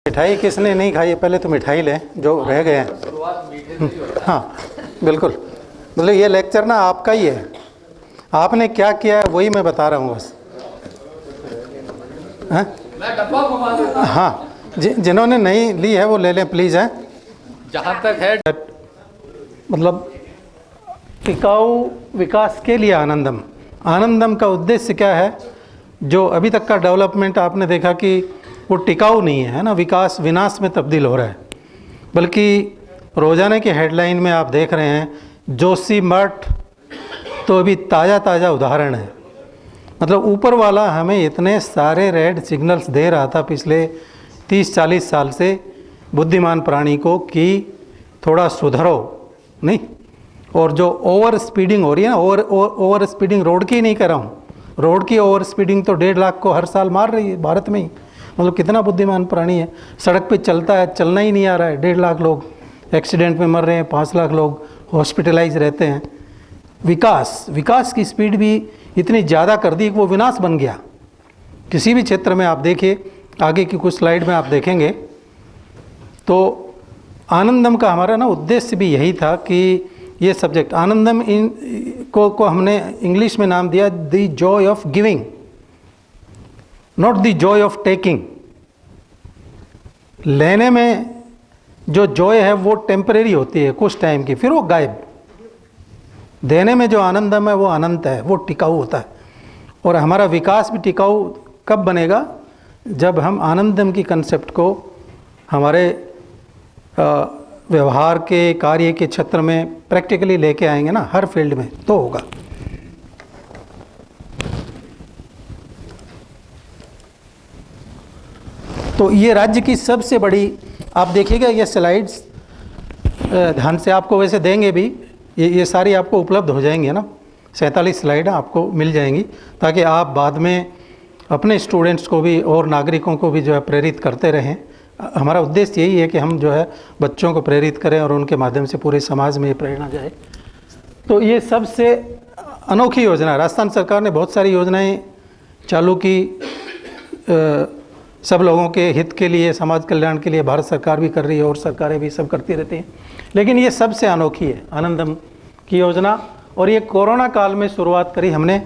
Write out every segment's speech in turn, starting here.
मिठाई किसने नहीं खाई है? पहले तो मिठाई लें जो रह गए हैं। हाँ बिल्कुल, मतलब ये लेक्चर ना आपका ही है, आपने क्या किया है वही मैं बता रहा हूँ बस। हाँ मैं डब्बा घुमा देता। हाँ, जिन्होंने नहीं ली है वो ले लें प्लीज़। हैं जहाँ तक है मतलब टिकाऊ विकास के लिए आनंदम, आनंदम का उद्देश्य क्या है? जो अभी तक का डेवलपमेंट आपने देखा कि वो टिकाऊ नहीं है ना, विकास विनाश में तब्दील हो रहा है। बल्कि रोज़ाना की हेडलाइन में आप देख रहे हैं जोशीमठ, तो अभी ताज़ा उदाहरण है। मतलब ऊपर वाला हमें इतने सारे रेड सिग्नल्स दे रहा था पिछले 30-40 साल से बुद्धिमान प्राणी को कि थोड़ा सुधरो नहीं। और जो ओवर स्पीडिंग हो रही है ना, ओवर स्पीडिंग रोड की नहीं कर रहा हूँ, रोड की ओवर स्पीडिंग तो 1.5 लाख को हर साल मार रही है भारत में ही। मतलब कितना बुद्धिमान प्राणी है, सड़क पे चलता है, चलना ही नहीं आ रहा है। 1.5 लाख लोग एक्सीडेंट में मर रहे हैं, 5 लाख लोग हॉस्पिटलाइज रहते हैं। विकास की स्पीड भी इतनी ज़्यादा कर दी कि वो विनाश बन गया। किसी भी क्षेत्र में आप देखिए, आगे की कुछ स्लाइड में आप देखेंगे तो आनंदम का हमारा ना उद्देश्य भी यही था कि ये सब्जेक्ट आनंदम को हमने इंग्लिश में नाम दिया the Joy of giving, not the Joy of taking. लेने में जो जॉय है वो टेम्परेरी होती है, कुछ टाइम की, फिर वो गायब। देने में जो आनंदम है वो अनंत है, वो टिकाऊ होता है। और हमारा विकास भी टिकाऊ कब बनेगा? जब हम आनंदम की कंसेप्ट को हमारे व्यवहार के, कार्य के क्षेत्र में प्रैक्टिकली लेके आएंगे ना, हर फील्ड में, तो होगा। तो ये राज्य की सबसे बड़ी, आप देखिएगा ये स्लाइड्स ध्यान से, आपको वैसे देंगे भी, ये सारी आपको उपलब्ध हो जाएंगी ना, 47 स्लाइड आपको मिल जाएंगी, ताकि आप बाद में अपने स्टूडेंट्स को भी और नागरिकों को भी जो है प्रेरित करते रहें। हमारा उद्देश्य यही है कि हम जो है बच्चों को प्रेरित करें और उनके माध्यम से पूरे समाज में ये प्रेरणा जाए। तो ये सबसे अनोखी योजना, राजस्थान सरकार ने बहुत सारी योजनाएं चालू की, सब लोगों के हित के लिए, समाज कल्याण के लिए भारत सरकार भी कर रही है और सरकारें भी सब करती रहती हैं। लेकिन ये सबसे अनोखी है आनंदम की योजना। और ये कोरोना काल में शुरुआत करी हमने।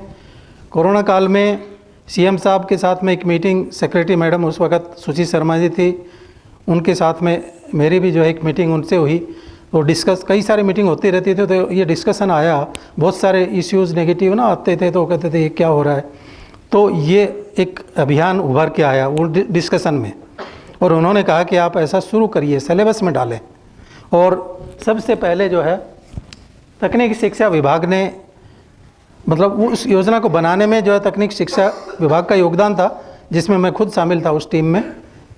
कोरोना काल में सीएम साहब के साथ में एक मीटिंग, सेक्रेटरी मैडम उस वक्त सुची शर्मा जी थी, उनके साथ में मेरी भी जो है एक मीटिंग उनसे हुई। तो डिस्कस, कई सारी मीटिंग होती रहती थी, तो ये डिस्कशन आया, बहुत सारे इश्यूज़ नेगेटिव ना आते थे, तो कहते थे ये क्या हो रहा है। तो ये एक अभियान उभर के आया वो डिस्कशन में, और उन्होंने कहा कि आप ऐसा शुरू करिए, सिलेबस में डालें। और सबसे पहले जो है तकनीकी शिक्षा विभाग ने, मतलब उस योजना को बनाने में जो है तकनीकी शिक्षा विभाग का योगदान था, जिसमें मैं खुद शामिल था उस टीम में,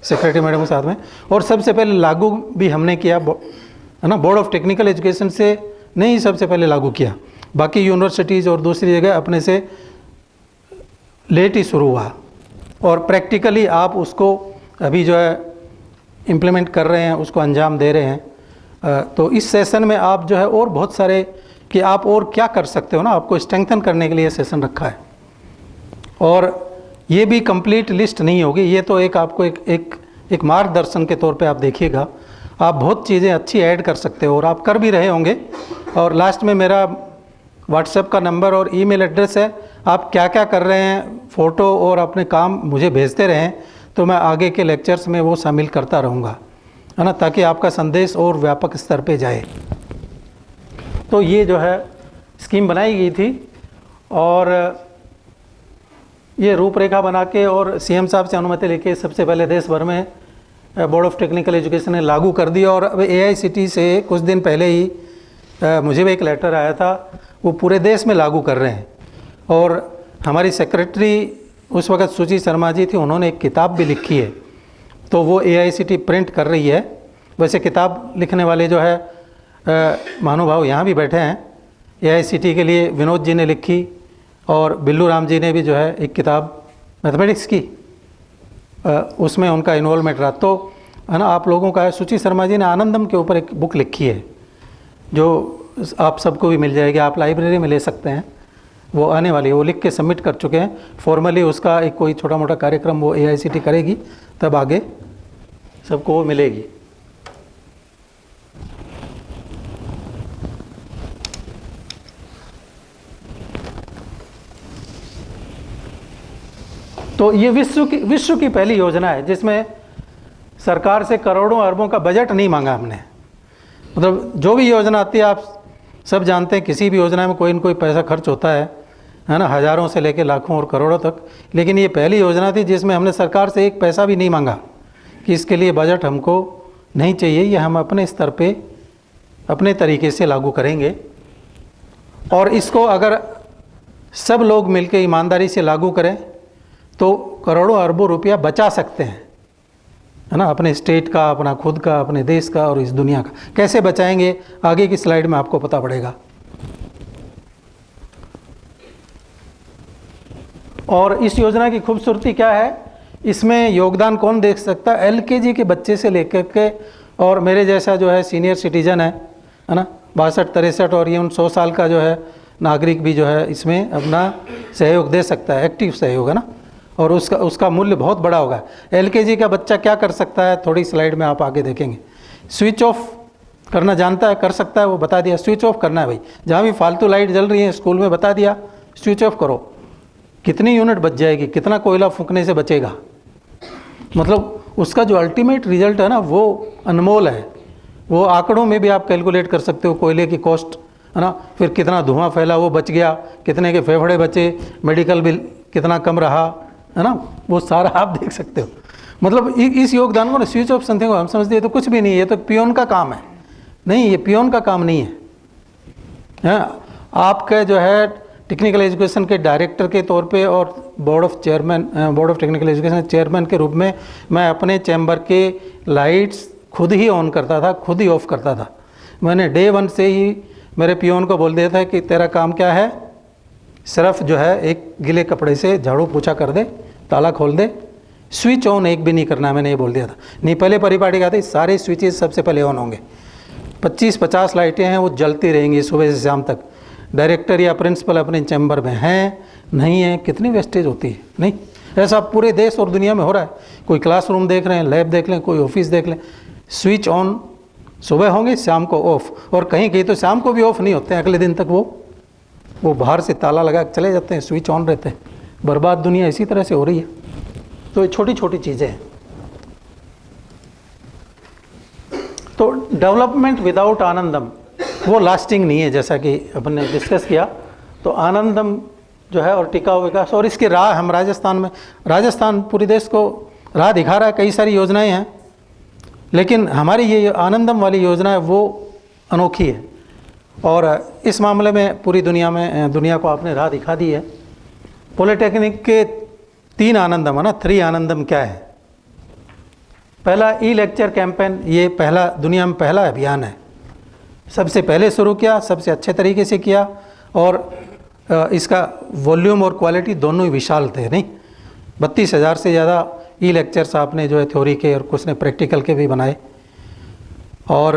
सेक्रेटरी मैडम के साथ में। और सबसे पहले लागू भी हमने किया, है ना, बोर्ड ऑफ टेक्निकल एजुकेशन से नहीं सबसे पहले लागू किया, बाकी यूनिवर्सिटीज़ और दूसरी जगह अपने से लेट ही शुरू हुआ। और प्रैक्टिकली आप उसको अभी जो है इम्प्लीमेंट कर रहे हैं, उसको अंजाम दे रहे हैं। तो इस सेशन में आप जो है और बहुत सारे कि आप और क्या कर सकते हो ना, आपको स्ट्रेंथन करने के लिए सेशन रखा है। और ये भी कंप्लीट लिस्ट नहीं होगी, ये तो एक आपको एक मार्गदर्शन के तौर पे आप देखिएगा। आप बहुत चीज़ें अच्छी ऐड कर सकते हो और आप कर भी रहे होंगे। और लास्ट में मेरा व्हाट्सएप का नंबर और ईमेल एड्रेस है, आप क्या क्या कर रहे हैं, फ़ोटो और अपने काम मुझे भेजते रहें, तो मैं आगे के लेक्चर्स में वो शामिल करता रहूँगा, है ना, ताकि आपका संदेश और व्यापक स्तर पे जाए। तो ये जो है स्कीम बनाई गई थी, और ये रूपरेखा बना के और सीएम साहब से अनुमति लेके सबसे पहले देश भर में बोर्ड ऑफ टेक्निकल एजुकेशन ने लागू कर दिया। और अब AICTE से कुछ दिन पहले ही मुझे भी एक लेटर आया था, वो पूरे देश में लागू कर रहे हैं। और हमारी सेक्रेटरी उस वक्त सुची शर्मा जी थी, उन्होंने एक किताब भी लिखी है, तो वो AICTE प्रिंट कर रही है। वैसे किताब लिखने वाले जो है महानुभाव यहाँ भी बैठे हैं, AICTE के लिए विनोद जी ने लिखी, और बिल्लू राम जी ने भी जो है एक किताब मैथमेटिक्स की, उसमें उनका इन्वॉल्वमेंट रहा। तो है ना, आप लोगों का है, सुची शर्मा जी ने आनंदम के ऊपर एक बुक लिखी है, जो आप सबको भी मिल जाएगी, आप लाइब्रेरी में ले सकते हैं, वो आने वाली है, वो लिख के सबमिट कर चुके हैं। फॉर्मली उसका एक कोई छोटा मोटा कार्यक्रम वो AICTE करेगी, तब आगे सबको वो मिलेगी। तो ये विश्व की पहली योजना है जिसमें सरकार से करोड़ों अरबों का बजट नहीं मांगा हमने। मतलब जो भी योजना आती है आप सब जानते हैं, किसी भी योजना में कोई न कोई पैसा खर्च होता है ना, हज़ारों से लेकर लाखों और करोड़ों तक। लेकिन ये पहली योजना थी जिसमें हमने सरकार से एक पैसा भी नहीं मांगा कि इसके लिए बजट हमको नहीं चाहिए, ये हम अपने स्तर पे अपने तरीके से लागू करेंगे। और इसको अगर सब लोग मिलकर ईमानदारी से लागू करें तो करोड़ों अरबों रुपया बचा सकते हैं, है ना, अपने स्टेट का, अपना खुद का, अपने देश का और इस दुनिया का। कैसे बचाएंगे आगे की स्लाइड में आपको पता पड़ेगा। और इस योजना की खूबसूरती क्या है, इसमें योगदान कौन देख सकता है, LKG के बच्चे से लेकर के और मेरे जैसा जो है सीनियर सिटीजन है ना, 62-63 और ये 100 साल का जो है नागरिक भी जो है इसमें अपना सहयोग दे सकता है, एक्टिव सहयोग, है ना। और उसका मूल्य बहुत बड़ा होगा। LKG का बच्चा क्या कर सकता है, थोड़ी स्लाइड में आप आगे देखेंगे। स्विच ऑफ करना जानता है, कर सकता है, वो बता दिया। स्विच ऑफ करना है भाई, जहाँ भी फालतू लाइट जल रही है स्कूल में बता दिया स्विच ऑफ करो, कितनी यूनिट बच जाएगी, कितना कोयला फूंकने से बचेगा। मतलब उसका जो अल्टीमेट रिजल्ट है ना वो अनमोल है। वो आंकड़ों में भी आप कैलकुलेट कर सकते हो, कोयले की कॉस्ट, है ना, फिर कितना धुआं फैला वो बच गया, कितने के फेफड़े बचे, मेडिकल बिल कितना कम रहा, है ना, वो सारा आप देख सकते हो। मतलब इस योगदान को ना, स्विच ऑफ समथिंग को हम समझते हैं तो कुछ भी नहीं है, ये तो पियोन का काम है। नहीं, ये पियोन का काम नहीं है। आपका जो है टेक्निकल एजुकेशन के डायरेक्टर के तौर पे और board of technical education chairman के रूप में मैं अपने चैम्बर के लाइट्स खुद ही ऑन करता था, खुद ही ऑफ करता था। मैंने डे 1 से ही मेरे पियोन को बोल दिया था कि तेरा काम क्या है, सिर्फ जो है एक गिले कपड़े से झाड़ू पोछा कर दे, ताला खोल दे, स्विच ऑन एक भी नहीं करना है, मैंने ये बोल दिया था। नहीं, पहले परिपाटी का था सारे स्विचेस सबसे पहले ऑन होंगे। 25-50 लाइटें हैं वो जलती रहेंगी सुबह से शाम तक। डायरेक्टर या प्रिंसिपल अपने चैम्बर में हैं नहीं है, कितनी वेस्टेज होती है। नहीं, ऐसा पूरे देश और दुनिया में हो रहा है। कोई क्लासरूम देख रहे हैं, लैब देख लें, कोई ऑफिस देख लें, स्विच ऑन सुबह होंगे, शाम को ऑफ। और कहीं कहीं तो शाम को भी ऑफ नहीं होते हैं, अगले दिन तक वो बाहर से ताला लगा के चले जाते हैं, स्विच ऑन रहते हैं। बर्बाद दुनिया इसी तरह से हो रही है। तो ये छोटी छोटी चीज़ें हैं। तो डेवलपमेंट विदाउट आनंदम वो लास्टिंग नहीं है, जैसा कि अपन ने डिस्कस किया। तो आनंदम जो है और टिकाऊ विकास, और इसकी राह हम राजस्थान पूरे देश को राह दिखा रहा है। कई सारी योजनाएं हैं, लेकिन हमारी ये आनंदम वाली योजना है वो अनोखी है। और इस मामले में पूरी दुनिया को आपने राह दिखा दी है। पॉलिटेक्निक के 3 आनंदम है ना, 3 आनंदम क्या है। पहला ई-लेक्चर कैंपेन, ये दुनिया में पहला अभियान है। सबसे पहले शुरू किया, सबसे अच्छे तरीके से किया, और इसका वॉल्यूम और क्वालिटी दोनों ही विशाल थे। नहीं, 32,000 से ज़्यादा ई-लेक्चर्स आपने जो है थ्योरी के और कुछ ने प्रैक्टिकल के भी बनाए। और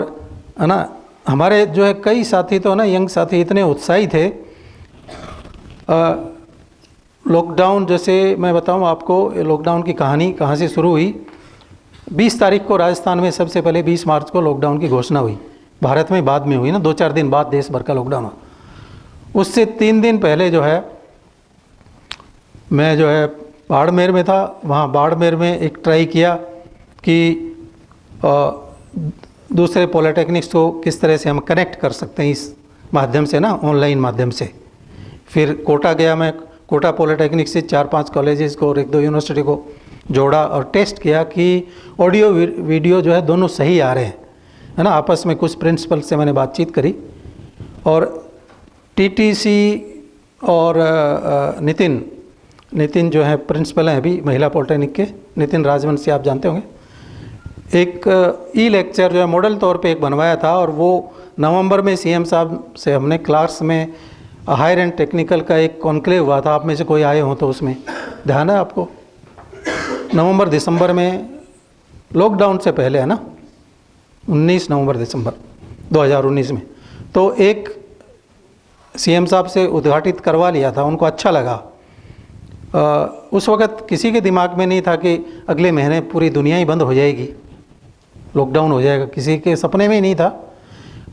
है ना, हमारे जो है कई साथी तो ना, यंग साथी इतने उत्साही थे। लॉकडाउन, जैसे मैं बताऊं आपको, लॉकडाउन की कहानी कहाँ से शुरू हुई। 20 तारीख को राजस्थान में सबसे पहले 20 मार्च को लॉकडाउन की घोषणा हुई। भारत में बाद में हुई ना, 2-4 दिन बाद देश भर का लॉकडाउन हुआ। उससे 3 दिन पहले जो है मैं जो है बाड़मेर में था। वहाँ बाड़मेर में एक ट्राई किया कि दूसरे पॉलिटेक्निक्स को किस तरह से हम कनेक्ट कर सकते हैं इस माध्यम से ना, ऑनलाइन माध्यम से। फिर कोटा गया मैं, कोटा पॉलिटेक्निक से 4-5 कॉलेजेस को और 1-2 यूनिवर्सिटी को जोड़ा और टेस्ट किया कि ऑडियो वीडियो जो है दोनों सही आ रहे हैं, है ना। आपस में कुछ प्रिंसिपल से मैंने बातचीत करी, और TTC और नितिन जो है प्रिंसिपल हैं अभी महिला पॉलिटेक्निक के, नितिन राजवंशी आप जानते होंगे। एक ई-लेक्चर जो है मॉडल तौर पे एक बनवाया था, और वो नवंबर में CM साहब से हमने क्लास में हायर एंड टेक्निकल का एक कॉन्क्लेव हुआ था। आप में से कोई आए हों तो उसमें ध्यान है आपको, नवंबर-दिसंबर में, लॉकडाउन से पहले, है ना, 19 नवंबर-दिसंबर 2019 में। तो एक CM साहब से उद्घाटित करवा लिया था, उनको अच्छा लगा। उस वक़्त किसी के दिमाग में नहीं था कि अगले महीने पूरी दुनिया ही बंद हो जाएगी, लॉकडाउन हो जाएगा, किसी के सपने में ही नहीं था।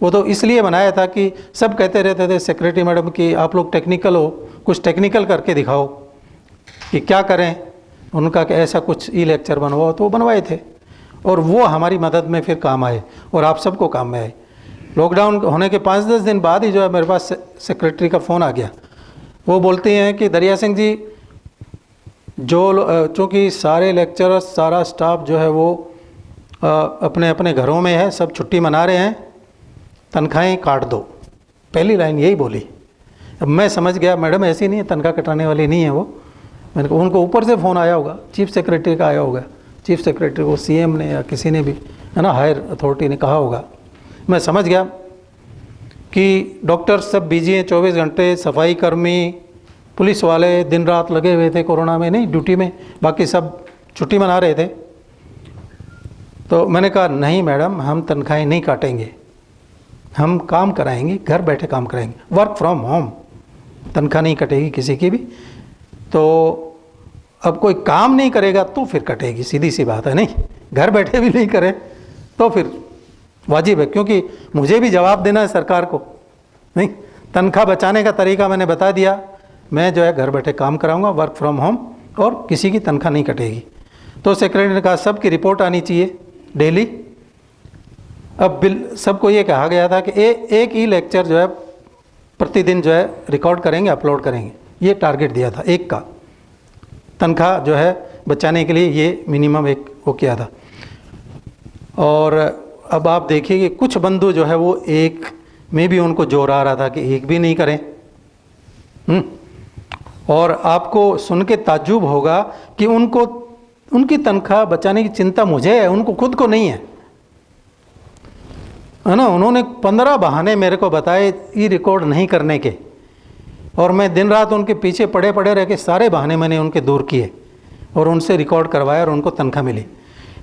वो तो इसलिए बनाया था कि सब कहते रहते थे सेक्रेटरी मैडम कि आप लोग टेक्निकल हो, कुछ टेक्निकल करके दिखाओ कि क्या करें। उनका कि ऐसा कुछ ई लेक्चर बनवाओ, तो वो बनवाए थे और वो हमारी मदद में फिर काम आए और आप सबको काम में आए। लॉकडाउन होने के 5-10 दिन बाद ही जो है मेरे पास सेक्रेटरी का फ़ोन आ गया। वो बोलते हैं कि दरिया सिंह जी, जो चूँकि सारे लेक्चरर्स, सारा स्टाफ जो है वो अपने अपने घरों में है, सब छुट्टी मना रहे हैं, तनख्वाहें काट दो। पहली लाइन यही बोली। अब मैं समझ गया मैडम ऐसी नहीं है, तनख्वाह कटाने वाली नहीं है वो। मैंने कहा उनको ऊपर से फ़ोन आया होगा, चीफ सेक्रेटरी का आया होगा, चीफ सेक्रेटरी को सीएम ने या किसी ने भी, है ना, हायर अथॉरिटी ने कहा होगा। मैं समझ गया कि डॉक्टर सब बिजी हैं 24 घंटे, सफाई कर्मी, पुलिस वाले दिन रात लगे हुए थे कोरोना में, नहीं ड्यूटी में, बाकी सब छुट्टी मना रहे थे। तो मैंने कहा नहीं मैडम, हम तनख्वाहें नहीं काटेंगे, हम काम कराएंगे, घर बैठे काम कराएंगे, वर्क फ्रॉम होम, तनख्वाह नहीं कटेगी किसी की भी। तो अब कोई काम नहीं करेगा तो फिर कटेगी, सीधी सी बात है। नहीं, घर बैठे भी नहीं करे तो फिर वाजिब है, क्योंकि मुझे भी जवाब देना है सरकार को। नहीं, तनख्वाह बचाने का तरीका मैंने बता दिया, मैं जो है घर बैठे काम कराऊंगा, वर्क फ्रॉम होम, और किसी की तनख्वाह नहीं कटेगी। तो सेक्रेटरी ने कहा सबकी रिपोर्ट आनी चाहिए डेली। अब बिल सबको ये कहा गया था कि एक ही लेक्चर जो है प्रतिदिन जो है रिकॉर्ड करेंगे, अपलोड करेंगे, ये टारगेट दिया था एक का। तनख्वाह जो है बचाने के लिए ये मिनिमम एक वो किया था। और अब आप देखिए कि कुछ बंधु जो है वो एक में भी उनको जोर आ रहा था कि एक भी नहीं करें। और आपको सुन के ताज्जुब होगा कि उनकी तनख्वाह बचाने की चिंता मुझे है, उनको खुद को नहीं है ना। उन्होंने 15 बहाने मेरे को बताए ई रिकॉर्ड नहीं करने के, और मैं दिन रात उनके पीछे पड़े रह के सारे बहाने मैंने उनके दूर किए और उनसे रिकॉर्ड करवाया और उनको तनख्वाह मिली।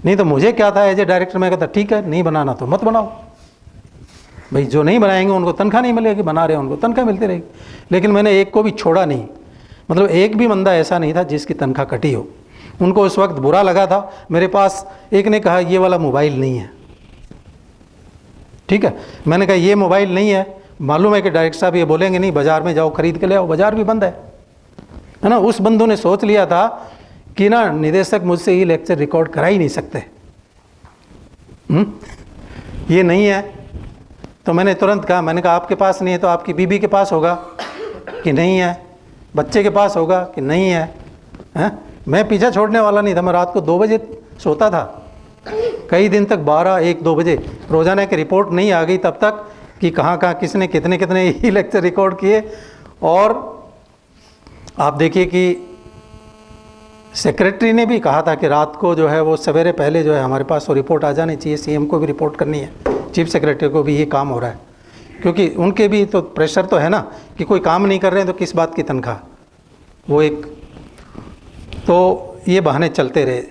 नहीं तो मुझे क्या था, एज ए डायरेक्टर मैं कहता ठीक है, नहीं बनाना तो मत बनाओ भाई, जो नहीं बनाएंगे उनको तनख्वाह नहीं मिलेगी, बना रहे उनको तनख्वाह मिलती रहेगी। लेकिन मैंने एक को भी छोड़ा नहीं, मतलब एक भी बंदा ऐसा नहीं था जिसकी तनख्वाह कटी हो। उनको उस वक्त बुरा लगा था। मेरे पास एक ने कहा ये वाला मोबाइल नहीं है, ठीक है, मैंने कहा ये मोबाइल नहीं है, मालूम है कि डायरेक्टर साहब ये बोलेंगे नहीं, बाज़ार में जाओ खरीद के ले आओ, बाज़ार भी बंद है ना। उस बंधु ने सोच लिया था कि ना निदेशक मुझसे ये लेक्चर रिकॉर्ड करा ही नहीं सकते, ये नहीं है। तो मैंने तुरंत कहा, मैंने कहा आपके पास नहीं है तो आपकी बीबी के पास होगा कि नहीं है, बच्चे के पास होगा कि नहीं है, हैं? मैं पीछा छोड़ने वाला नहीं था। मैं रात को 2 बजे सोता था, कई दिन तक 12-1-2 बजे रोज़ाना की रिपोर्ट नहीं आ गई तब तक कि कहाँ किसने कितने ही लेक्चर रिकॉर्ड किए। और आप देखिए कि सेक्रेटरी ने भी कहा था कि रात को जो है वो सवेरे पहले जो है हमारे पास वो रिपोर्ट आ जानी चाहिए, सीएम को भी रिपोर्ट करनी है, चीफ सेक्रेटरी को भी ये काम हो रहा है, क्योंकि उनके भी तो प्रेशर तो है ना कि कोई काम नहीं कर रहे हैं तो किस बात की तनख्वाह, वो एक। तो ये बहाने चलते रहे।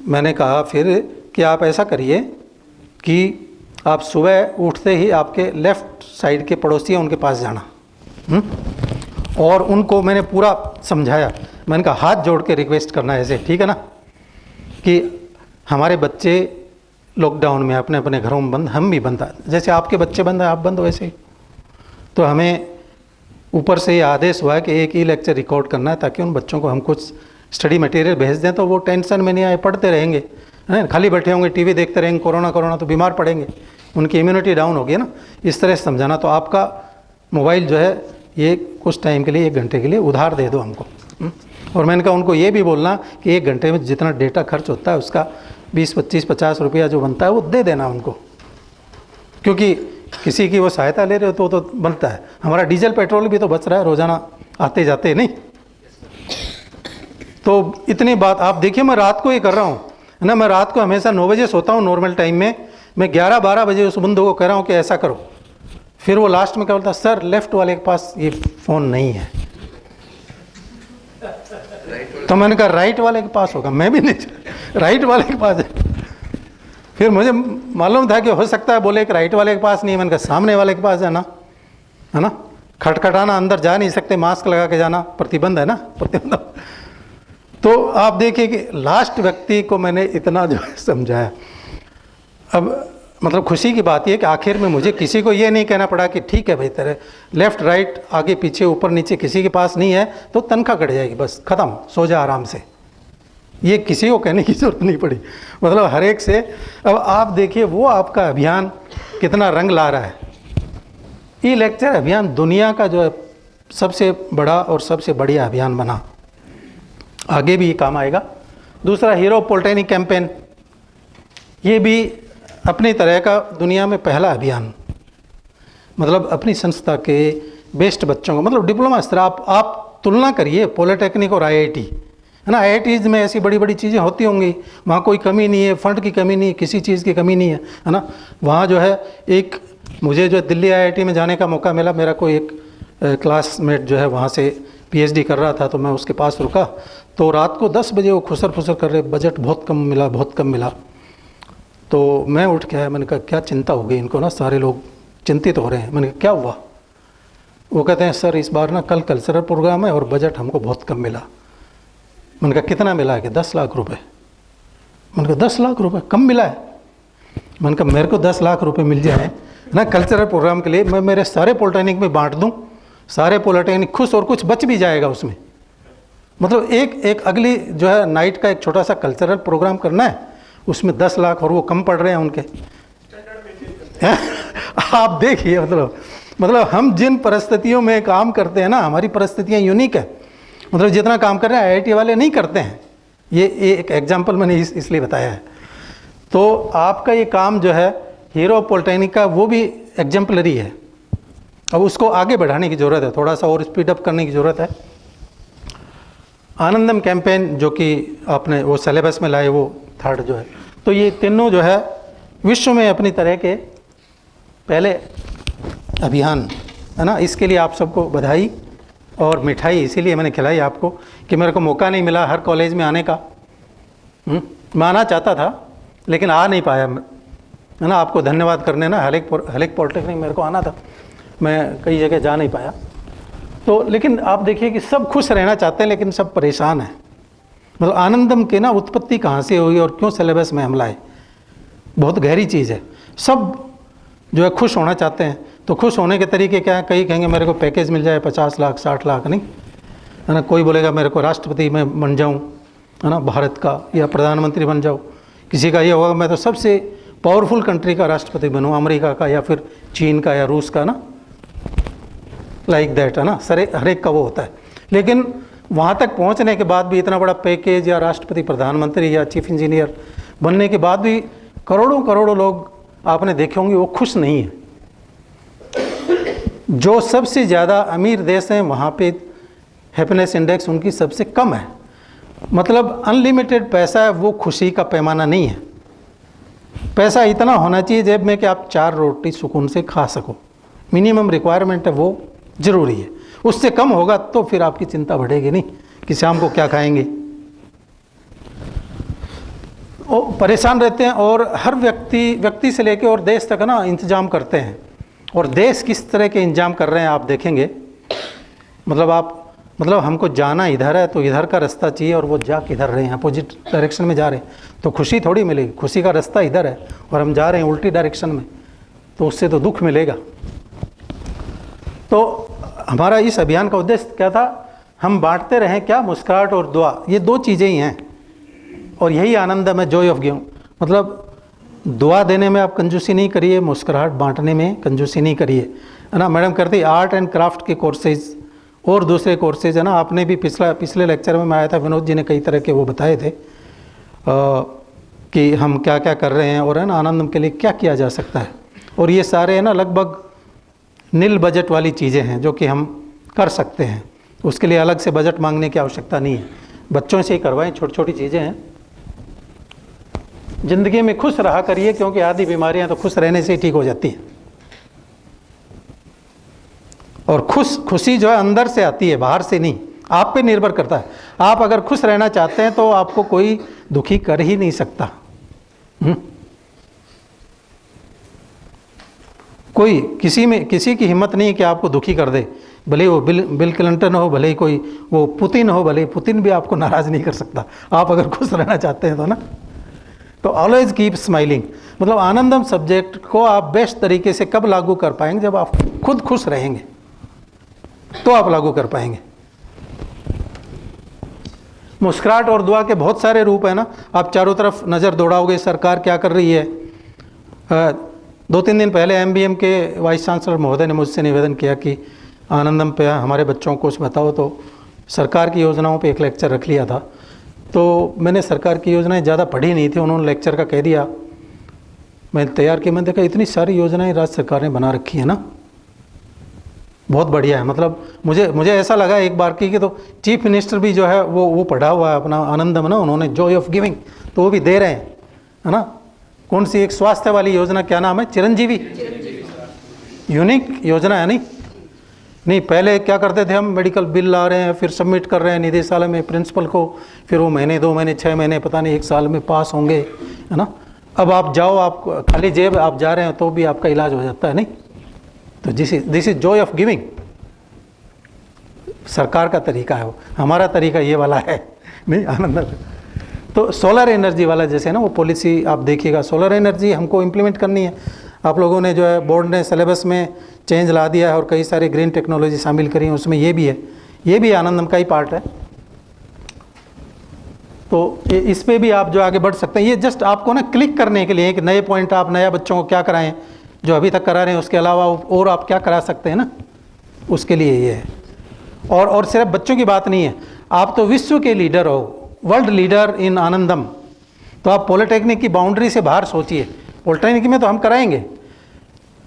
मैंने कहा फिर कि आप ऐसा करिए कि आप सुबह उठते ही आपके लेफ़्ट साइड के पड़ोसी हैं उनके पास जाना, और उनको मैंने पूरा समझाया। मैंने कहा हाथ जोड़ के रिक्वेस्ट करना है ऐसे, ठीक है ना, कि हमारे बच्चे लॉकडाउन में अपने अपने घरों में बंद, हम भी बंद, जैसे आपके बच्चे बंद हैं आप बंद हो वैसे ही। तो हमें ऊपर से ये आदेश हुआ है कि एक ही लेक्चर रिकॉर्ड करना है ताकि उन बच्चों को हम कुछ स्टडी मटेरियल भेज दें तो वो टेंशन में नहीं आए, पढ़ते रहेंगे, है खाली बैठे होंगे टीवी देखते रहेंगे, कोरोना तो बीमार पड़ेंगे, उनकी इम्यूनिटी डाउन होगी ना। इस तरह से समझाना। तो आपका मोबाइल जो है ये कुछ टाइम के लिए 1 घंटे के लिए उधार दे दो हमको। और मैंने कहा उनको ये भी बोलना कि 1 घंटे में जितना डेटा खर्च होता है उसका 20-25-50 रुपया जो बनता है वो दे देना उनको, क्योंकि किसी की वो सहायता ले रहे हो तो बनता है। हमारा डीजल पेट्रोल भी तो बच रहा है रोज़ाना आते जाते, नहीं। तो इतनी बात आप देखिए, मैं रात को ये कर रहा हूँ ना, मैं रात को हमेशा 9 बजे सोता हूँ नॉर्मल टाइम में, मैं 11-12 बजे उस बंधु को कह रहा हूँ कि ऐसा करो। फिर वो लास्ट में क्या बोलता, सर लेफ्ट वाले के पास ये फ़ोन नहीं है। तो मैंने कहा राइट वाले के पास होगा, मैं भी नहीं, राइट वाले के पास है। फिर मुझे मालूम था कि हो सकता है बोले कि राइट वाले के पास नहीं है। मैंने कहा सामने वाले के पास जाना, है ना, खटखटाना, अंदर जा नहीं सकते, मास्क लगा के जाना, प्रतिबंध है ना, प्रतिबंध। तो आप देखिए कि लास्ट व्यक्ति को मैंने इतना जो समझाया। अब मतलब खुशी की बात यह कि आखिर में मुझे किसी को ये नहीं कहना पड़ा कि ठीक है भाई तेरे लेफ़्ट राइट आगे पीछे ऊपर नीचे किसी के पास नहीं है तो तनख्वाह कट जाएगी, बस ख़त्म, सो जा आराम से। ये किसी को कहने की ज़रूरत नहीं पड़ी। मतलब हर एक से अब आप देखिए वो आपका अभियान कितना रंग ला रहा है। ये लेक्चर अभियान दुनिया का जो है सबसे बड़ा और सबसे बढ़िया अभियान बना, आगे भी ये काम आएगा। दूसरा हीरो पॉलिटेक्निक कैंपेन, ये भी अपनी तरह का दुनिया में पहला अभियान, मतलब अपनी संस्था के बेस्ट बच्चों को, मतलब डिप्लोमा स्तर, आप तुलना करिए पॉलिटेक्निक और आईआईटी, है ना। आईआईटीज में ऐसी बड़ी बड़ी चीज़ें होती होंगी, वहाँ कोई कमी नहीं है, फंड की कमी नहीं है, किसी चीज़ की कमी नहीं है ना। वहाँ जो है एक मुझे जो दिल्ली आईआईटी में जाने का मौका मिला, मेरा कोई एक क्लासमेट जो है वहाँ से पीएचडी कर रहा था, तो मैं उसके पास रुका, तो रात को 10 बजे वो खुसर फुसर कर रहे, बजट बहुत कम मिला, बहुत कम मिला। तो मैं उठ के आया, मैंने कहा क्या चिंता हो गई इनको ना, सारे लोग चिंतित हो रहे हैं। मैंने कहा क्या हुआ? वो कहते हैं सर इस बार ना कल कल्चरल प्रोग्राम है और बजट हमको बहुत कम मिला। मैंने कहा कितना मिला है? कि 10 लाख रुपए। मैंने कहा 10 लाख रुपए कम मिला है? मैंने कहा मेरे को 10 लाख रुपए मिल जाए ना कल्चरल प्रोग्राम के लिए, मैं मेरे सारे पॉलिटेक्निक में बांट दूं, सारे पॉलिटेक्निक खुश, और कुछ बच भी जाएगा उसमें। मतलब एक अगली जो है नाइट का एक छोटा सा कल्चरल प्रोग्राम करना है, उसमें 10 लाख, और वो कम पड़ रहे हैं उनके। आप देखिए मतलब हम जिन परिस्थितियों में काम करते हैं ना, हमारी परिस्थितियाँ यूनिक है। मतलब जितना काम कर रहे हैं आईआईटी वाले नहीं करते हैं। ये एक एग्जाम्पल मैंने इसलिए बताया है। तो आपका ये काम जो है हीरो पॉलिटेक्निक का, वो भी एग्जाम्पलरी है। अब उसको आगे बढ़ाने की ज़रूरत है, थोड़ा सा और स्पीड अप करने की ज़रूरत है। आनंदम कैंपेन जो कि आपने वो सिलेबस में लाए, वो थर्ड जो है, तो ये तीनों जो है विश्व में अपनी तरह के पहले अभियान है ना। इसके लिए आप सबको बधाई और मिठाई इसीलिए मैंने खिलाई आपको कि मेरे को मौका नहीं मिला हर कॉलेज में आने का। मैं आना चाहता था लेकिन आ नहीं पाया, है ना। आपको धन्यवाद करने ना, हलेक पॉलिटेक्निक मेरे को आना था, मैं कई जगह जा नहीं पाया। तो लेकिन आप देखिए कि सब खुश रहना चाहते हैं लेकिन सब परेशान हैं। मतलब आनंदम के ना उत्पत्ति कहाँ से हुई और क्यों सिलेबस में हम लाए, बहुत गहरी चीज़ है। सब जो है खुश होना चाहते हैं, तो खुश होने के तरीके क्या है? कई कहेंगे मेरे को पैकेज मिल जाए 50 लाख 60 लाख, नहीं है ना। कोई बोलेगा मेरे को राष्ट्रपति में बन जाऊँ, है ना, भारत का, या प्रधानमंत्री बन जाऊँ। किसी का ये होगा मैं तो सबसे पावरफुल कंट्री का राष्ट्रपति बनूँ, अमेरिका का या फिर चीन का या रूस का ना, लाइक दैट, है ना। हर एक का वो होता है। लेकिन वहाँ तक पहुँचने के बाद भी इतना बड़ा पैकेज, या राष्ट्रपति, प्रधानमंत्री या चीफ इंजीनियर बनने के बाद भी करोड़ों करोड़ों लोग आपने देखे होंगे वो खुश नहीं है। जो सबसे ज़्यादा अमीर देश हैं वहाँ पे हैप्पीनेस इंडेक्स उनकी सबसे कम है। मतलब अनलिमिटेड पैसा है, वो खुशी का पैमाना नहीं है। पैसा इतना होना चाहिए जेब में कि आप 4 रोटी सुकून से खा सको, मिनिमम रिक्वायरमेंट है, वो ज़रूरी है। उससे कम होगा तो फिर आपकी चिंता बढ़ेगी नहीं कि शाम को क्या खाएंगे। वो परेशान रहते हैं और हर व्यक्ति से लेके और देश तक ना इंतजाम करते हैं। और देश किस तरह के इंतजाम कर रहे हैं आप देखेंगे। मतलब हमको जाना इधर है तो इधर का रास्ता चाहिए, और वो जा किधर रहे हैं, अपोजिट डायरेक्शन में जा रहे हैं, तो खुशी थोड़ी मिलेगी। खुशी का रास्ता इधर है और हम जा रहे हैं उल्टी डायरेक्शन में, तो उससे तो दुख मिलेगा। तो हमारा इस अभियान का उद्देश्य क्या था? हम बांटते रहें क्या? मुस्कुराहट और दुआ, ये 2 चीज़ें ही हैं। और यही आनंदम है, जॉय ऑफ गिविंग। मतलब दुआ देने में आप कंजूसी नहीं करिए, मुस्कुराहट बांटने में कंजूसी नहीं करिए, है ना। मैडम करती आर्ट एंड क्राफ्ट के कोर्सेज और दूसरे कोर्सेज, है ना। आपने भी पिछले लेक्चर में मैं आया था, विनोद जी ने कई तरह के वो बताए थे कि हम क्या क्या कर रहे हैं और है ना आनंदम के लिए क्या किया जा सकता है। और ये सारे है ना लगभग नील बजट वाली चीज़ें हैं जो कि हम कर सकते हैं। उसके लिए अलग से बजट मांगने की आवश्यकता नहीं है, बच्चों से ही करवाएं। छोटी छोटी चीज़ें हैं। ज़िंदगी में खुश रहा करिए, क्योंकि आधी बीमारियां तो खुश रहने से ही ठीक हो जाती हैं। और खुशी जो है अंदर से आती है, बाहर से नहीं, आप पे निर्भर करता है। आप अगर खुश रहना चाहते हैं तो आपको कोई दुखी कर ही नहीं सकता। कोई किसी की हिम्मत नहीं है कि आपको दुखी कर दे। भले वो बिल क्लिंटन हो, भले ही कोई वो पुतिन हो, भले पुतिन भी आपको नाराज़ नहीं कर सकता, आप अगर खुश रहना चाहते हैं तो ना। तो ऑलवेज कीप स्माइलिंग, मतलब आनंदम सब्जेक्ट को आप बेस्ट तरीके से कब लागू कर पाएंगे, जब आप खुद खुश रहेंगे तो आप लागू कर पाएंगे। मुस्कुराहट और दुआ के बहुत सारे रूप है ना, आप चारों तरफ नज़र दौड़ाओगे सरकार क्या कर रही है। 2-3 दिन पहले MBM के वाइस चांसलर महोदय ने मुझसे निवेदन किया कि आनंदम पे हमारे बच्चों को कुछ बताओ, तो सरकार की योजनाओं पे एक लेक्चर रख लिया था। तो मैंने सरकार की योजनाएं ज़्यादा पढ़ी नहीं थी, उन्होंने लेक्चर का कह दिया, मैं तैयार किया, मैंने देखा इतनी सारी योजनाएं राज्य सरकार ने बना रखी है ना, बहुत बढ़िया है। मतलब मुझे ऐसा लगा एक बार कि तो चीफ मिनिस्टर भी जो है वो पढ़ा हुआ है अपना आनंदम ना, उन्होंने जॉय ऑफ गिविंग, तो वो भी दे रहे हैं, है ना। कौन सी एक स्वास्थ्य वाली योजना, क्या नाम है, चिरंजीवी यूनिक योजना है। नहीं पहले क्या करते थे हम, मेडिकल बिल ला रहे हैं, फिर सबमिट कर रहे हैं निदेशालय में प्रिंसिपल को, फिर वो महीने 2 महीने 6 महीने पता नहीं 1 साल में पास होंगे, है ना। अब आप जाओ, आप खाली जेब आप जा रहे हैं तो भी आपका इलाज हो जाता है। नहीं, तो this is Joy of giving, सरकार का तरीका है वो, हमारा तरीका ये वाला है नहीं आनंद। तो सोलर एनर्जी वाला जैसे ना वो पॉलिसी आप देखिएगा, सोलर एनर्जी हमको इम्प्लीमेंट करनी है। आप लोगों ने जो है बोर्ड ने सिलेबस में चेंज ला दिया है और कई सारी ग्रीन टेक्नोलॉजी शामिल करी है, उसमें ये भी है, ये भी आनंदम का ही पार्ट है। तो इस पे भी आप जो आगे बढ़ सकते हैं। ये जस्ट आपको ना क्लिक करने के लिए, एक नए पॉइंट आप नया बच्चों को क्या कराएं, जो अभी तक करा रहे हैं उसके अलावा और आप क्या करा सकते हैं ना, उसके लिए ये है। और सिर्फ बच्चों की बात नहीं है, आप तो विश्व के लीडर हो, वर्ल्ड लीडर इन आनंदम। तो आप पॉलिटेक्निक की बाउंड्री से बाहर सोचिए, पॉलिटेक्निक में तो हम कराएंगे,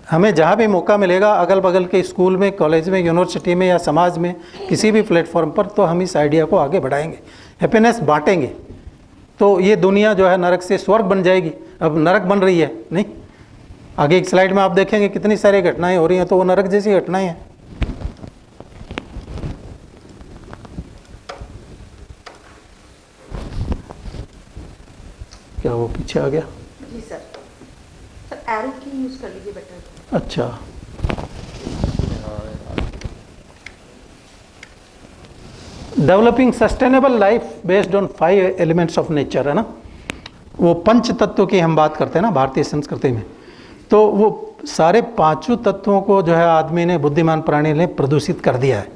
हमें जहाँ भी मौका मिलेगा अगल बगल के स्कूल में, कॉलेज में, यूनिवर्सिटी में या समाज में किसी भी प्लेटफॉर्म पर, तो हम इस आइडिया को आगे बढ़ाएंगे, हैप्पीनेस बांटेंगे, तो ये दुनिया जो है नरक से स्वर्ग बन जाएगी। अब नरक बन रही है नहीं, आगे एक स्लाइड में आप देखेंगे कितनी सारी घटनाएं हो रही हैं, तो वो नरक जैसी घटनाएं हैं। क्या वो पीछे आ गया? जी सर, एरो की यूज कर लीजिए बेटर। अच्छा, developing sustainable life based on 5 elements of nature, है ना। वो 5 तत्वों की हम बात करते हैं ना भारतीय संस्कृति में, तो वो सारे 5 तत्वों को जो है आदमी ने, बुद्धिमान प्राणी ने प्रदूषित कर दिया है।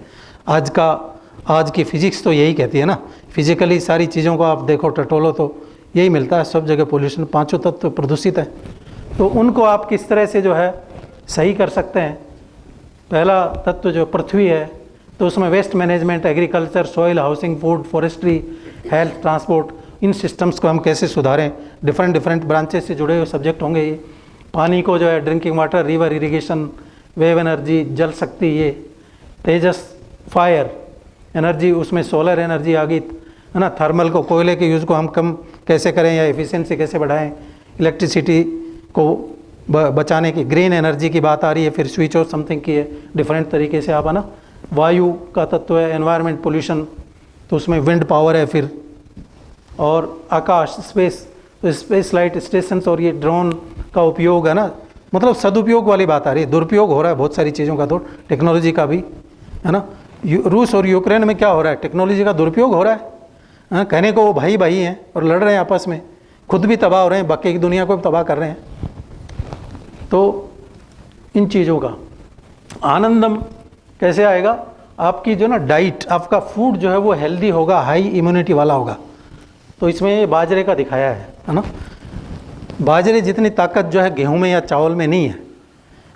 आज की फिजिक्स तो यही कहती है ना, फिजिकली सारी चीज़ों को आप देखो टटोलो तो यही मिलता है, सब जगह पोल्यूशन, 5 तत्व प्रदूषित है। तो उनको आप किस तरह से जो है सही कर सकते हैं। पहला तत्व जो पृथ्वी है, तो उसमें waste management, agriculture, soil, housing, food, forestry, health, transport, इन सिस्टम्स को हम कैसे सुधारें, डिफरेंट ब्रांचेस से जुड़े हुए सब्जेक्ट होंगे ये। पानी को जो है drinking water, river irrigation, wave energy, जल शक्ति, ये तेजस, फायर एनर्जी, उसमें सोलर एनर्जी आ गई, है ना। थर्मल को, कोयले के यूज़ को हम कम कैसे करें या एफिशिएंसी कैसे बढ़ाएं, इलेक्ट्रिसिटी को बचाने की, ग्रीन एनर्जी की बात आ रही है, फिर स्विच और समथिंग की है, डिफरेंट तरीके से आप, है ना। वायु का तत्व है, एनवायरनमेंट पोल्यूशन, तो उसमें विंड पावर है, फिर और आकाश, स्पेस, तो स्पेस लाइट स्टेशन और ये ड्रोन का उपयोग, है ना। मतलब सदुपयोग वाली बात आ रही है, दुरुपयोग हो रहा है बहुत सारी चीज़ों का, तो टेक्नोलॉजी का भी, है ना। रूस और यूक्रेन में क्या हो रहा है, टेक्नोलॉजी का दुरुपयोग हो रहा है। हाँ, कहने को वो भाई भाई हैं और लड़ रहे हैं आपस में, खुद भी तबाह हो रहे हैं, बाकी की दुनिया को भी तबाह कर रहे हैं। तो इन चीज़ों का आनंदम कैसे आएगा, आपकी जो ना डाइट, आपका फूड जो है वो हेल्दी होगा, हाई इम्यूनिटी वाला होगा। तो इसमें ये बाजरे का दिखाया है ना। बाजरे जितनी ताकत जो है गेहूं में या चावल में नहीं है।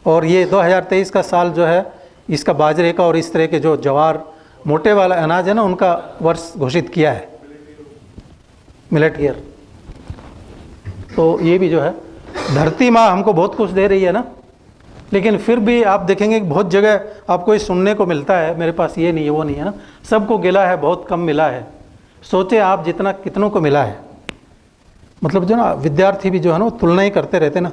और ये 2023 का साल जो है इसका बाजरे का और इस तरह के जो ज्वार मोटे वाला अनाज है ना, उनका वर्ष घोषित किया है, मिलेट ईयर। तो ये भी जो है, धरती माँ हमको बहुत कुछ दे रही है ना, लेकिन फिर भी आप देखेंगे कि बहुत जगह आपको ये सुनने को मिलता है, मेरे पास ये नहीं है, वो नहीं है ना, सबको गिला है, बहुत कम मिला है। सोचे आप जितना कितनों को मिला है। मतलब जो ना विद्यार्थी भी जो है ना वो तुलना ही करते रहते ना,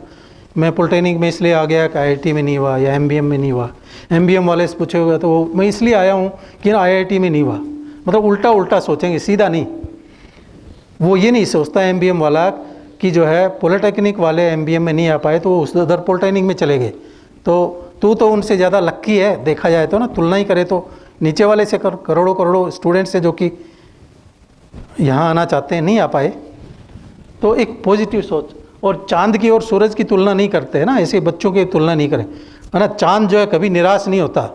मैं पॉलिटेक्निक में इसलिए आ गया कि IIT में नहीं हुआ या MBM में नहीं हुआ। MBM वाले से पूछे हुए तो मैं इसलिए आया हूँ कि IIT में नहीं हुआ। मतलब उल्टा सोचेंगे, सीधा नहीं। वो ये नहीं सोचता MBM वाला कि जो है पॉलिटेक्निक वाले MBM में नहीं आ पाए तो उस उधर पॉलिटेक्निक में चले गए, तो तू तो उनसे ज़्यादा लक्की है, देखा जाए तो ना, तुलना ही करे तो नीचे वाले से करोड़ों स्टूडेंट्स से जो कि यहाँ आना चाहते हैं नहीं आ पाए। तो एक पॉजिटिव सोच, और चांद की और सूरज की तुलना नहीं करते हैं ना, ऐसे बच्चों की तुलना नहीं करें, है ना। चांद जो है कभी निराश नहीं होता।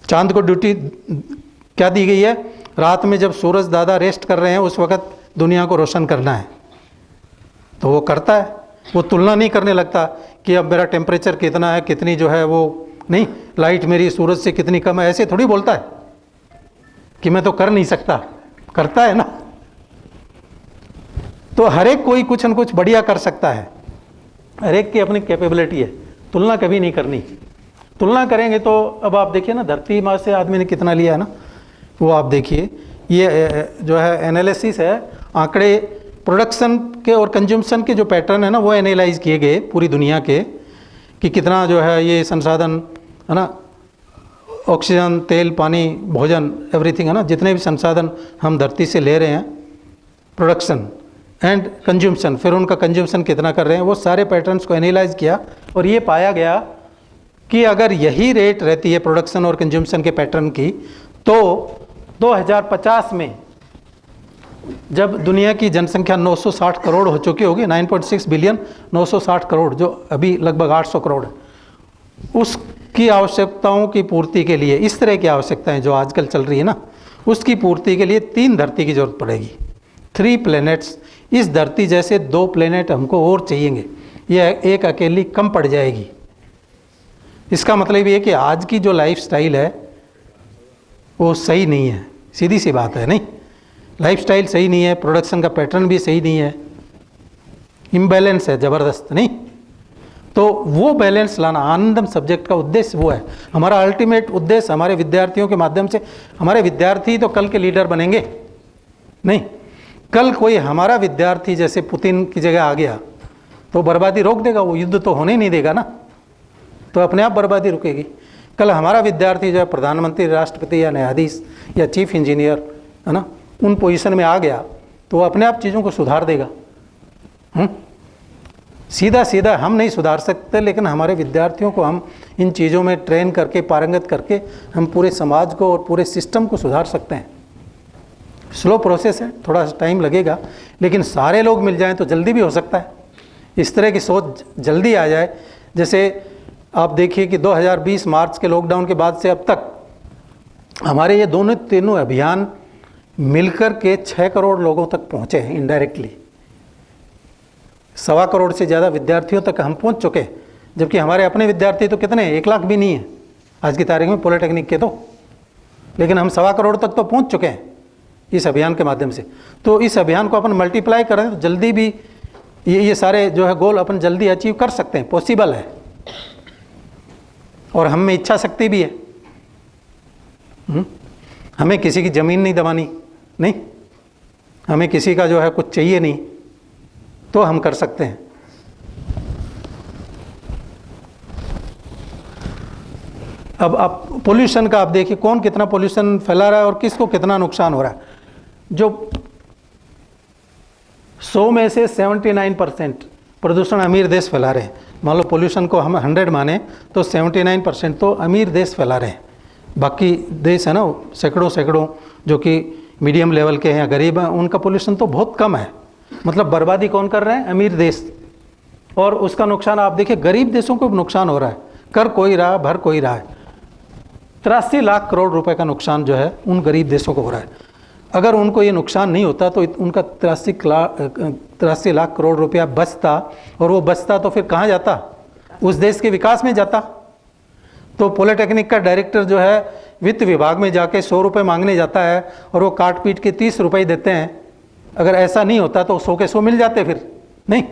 चांद को ड्यूटी क्या दी गई है, रात में जब सूरज दादा रेस्ट कर रहे हैं उस वक्त दुनिया को रोशन करना है, तो वो करता है। वो तुलना नहीं करने लगता कि अब मेरा टेम्परेचर कितना है, कितनी जो है वो नहीं, लाइट मेरी सूरज से कितनी कम है, ऐसे थोड़ी बोलता है कि मैं तो कर नहीं सकता, करता है ना। तो हर एक कोई कुछ न कुछ बढ़िया कर सकता है, हर एक की अपनी कैपेबिलिटी है, तुलना कभी नहीं करनी। तुलना करेंगे तो अब आप देखिए ना, धरती माँ से आदमी ने कितना लिया है ना, वो आप देखिए, ये जो है एनालिसिस है, आंकड़े प्रोडक्शन के और कंज्यूमशन के जो पैटर्न है ना, वो एनालाइज किए गए पूरी दुनिया के, कि कितना जो है ये संसाधन है ना, ऑक्सीजन, तेल, पानी, भोजन, एवरीथिंग है ना, जितने भी संसाधन हम धरती से ले रहे हैं, प्रोडक्शन एंड कंज्यूमशन, फिर उनका कंज्यूमशन कितना कर रहे हैं, वो सारे पैटर्न्स को एनालाइज किया और ये पाया गया कि अगर यही रेट रहती है प्रोडक्शन और कंज्यूमशन के पैटर्न की, तो 2050 में जब दुनिया की जनसंख्या 960 करोड़ हो चुकी होगी, 9.6 बिलियन, 960 करोड़, जो अभी लगभग 800 करोड़ है, उसकी आवश्यकताओं की पूर्ति के लिए, इस तरह की आवश्यकताएं जो आजकल चल रही है ना, उसकी पूर्ति के लिए 3 धरती की जरूरत पड़ेगी, 3 प्लैनेट्स। इस धरती जैसे 2 प्लैनेट हमको और चाहिएंगे, यह एक अकेली कम पड़ जाएगी। इसका मतलब ये कि आज की जो लाइफ स्टाइल है वो सही नहीं है, सीधी सी बात है, नहीं, लाइफ स्टाइल सही नहीं है, प्रोडक्शन का पैटर्न भी सही नहीं है, इम्बैलेंस है ज़बरदस्त, नहीं। तो वो बैलेंस लाना, आनंदम सब्जेक्ट का उद्देश्य वो है। हमारा अल्टीमेट उद्देश्य हमारे विद्यार्थियों के माध्यम से, हमारे विद्यार्थी तो कल के लीडर बनेंगे, नहीं, कल कोई हमारा विद्यार्थी जैसे पुतिन की जगह आ गया तो बर्बादी रोक देगा, वो युद्ध तो होने नहीं देगा ना, तो अपने आप बर्बादी रुकेगी। कल हमारा विद्यार्थी जो है प्रधानमंत्री, राष्ट्रपति या न्यायाधीश या चीफ इंजीनियर, है ना, उन पोजीशन में आ गया तो वो अपने आप चीज़ों को सुधार देगा। सीधा सीधा हम नहीं सुधार सकते, लेकिन हमारे विद्यार्थियों को हम इन चीज़ों में ट्रेन करके, पारंगत करके, हम पूरे समाज को और पूरे सिस्टम को सुधार सकते हैं। स्लो प्रोसेस है, थोड़ा सा टाइम लगेगा, लेकिन सारे लोग मिल जाएं तो जल्दी भी हो सकता है। इस तरह की सोच जल्दी आ जाए, जैसे आप देखिए कि 2020 मार्च के लॉकडाउन के बाद से अब तक हमारे ये दोनों तीनों अभियान मिलकर के 6 करोड़ लोगों तक पहुँचे हैं इनडायरेक्टली। 1.25 करोड़ से ज़्यादा विद्यार्थियों तक हम पहुँच चुके हैं, जबकि हमारे अपने विद्यार्थी तो कितने हैं, 1 लाख भी नहीं है आज की तारीख में पॉलिटेक्निक के, तो लेकिन हम 1.25 करोड़ तक तो पहुँच चुके हैं इस अभियान के माध्यम से। तो इस अभियान को अपन मल्टीप्लाई करें तो जल्दी भी ये सारे जो है गोल अपन जल्दी अचीव कर सकते हैं, पॉसिबल है, और हम में इच्छा शक्ति भी है। हमें किसी की ज़मीन नहीं दबानी, नहीं, हमें किसी का जो है कुछ चाहिए नहीं, तो हम कर सकते हैं। अब आप पोल्यूशन का आप देखिए, कौन कितना पोल्यूशन फैला रहा है और किसको कितना नुकसान हो रहा है। जो 100 में से 79% प्रदूषण अमीर देश फैला रहे हैं। मान लो पोल्यूशन को हम 100 माने तो 79% तो अमीर देश फैला रहे हैं। बाकी देश है ना, सैकड़ों जो कि मीडियम लेवल के हैं या गरीब हैं, उनका पोल्यूशन तो बहुत कम है। मतलब बर्बादी कौन कर रहे हैं, अमीर देश, और उसका नुकसान आप देखिए गरीब देशों को नुकसान हो रहा है, कर कोई रहा, भर कोई रहा है। 83 लाख करोड़ रुपए का नुकसान जो है उन गरीब देशों को हो रहा है। अगर उनको ये नुकसान नहीं होता तो उनका 83 लाख करोड़ रुपया बचता, और वो बचता तो फिर कहाँ जाता, उस देश के विकास में जाता। तो पॉलिटेक्निक का डायरेक्टर जो है वित्त विभाग में जाके 100 रुपये मांगने जाता है और वो काट पीट के 30 रुपये देते हैं। अगर ऐसा नहीं होता तो 100 के 100 मिल जाते, फिर नहीं,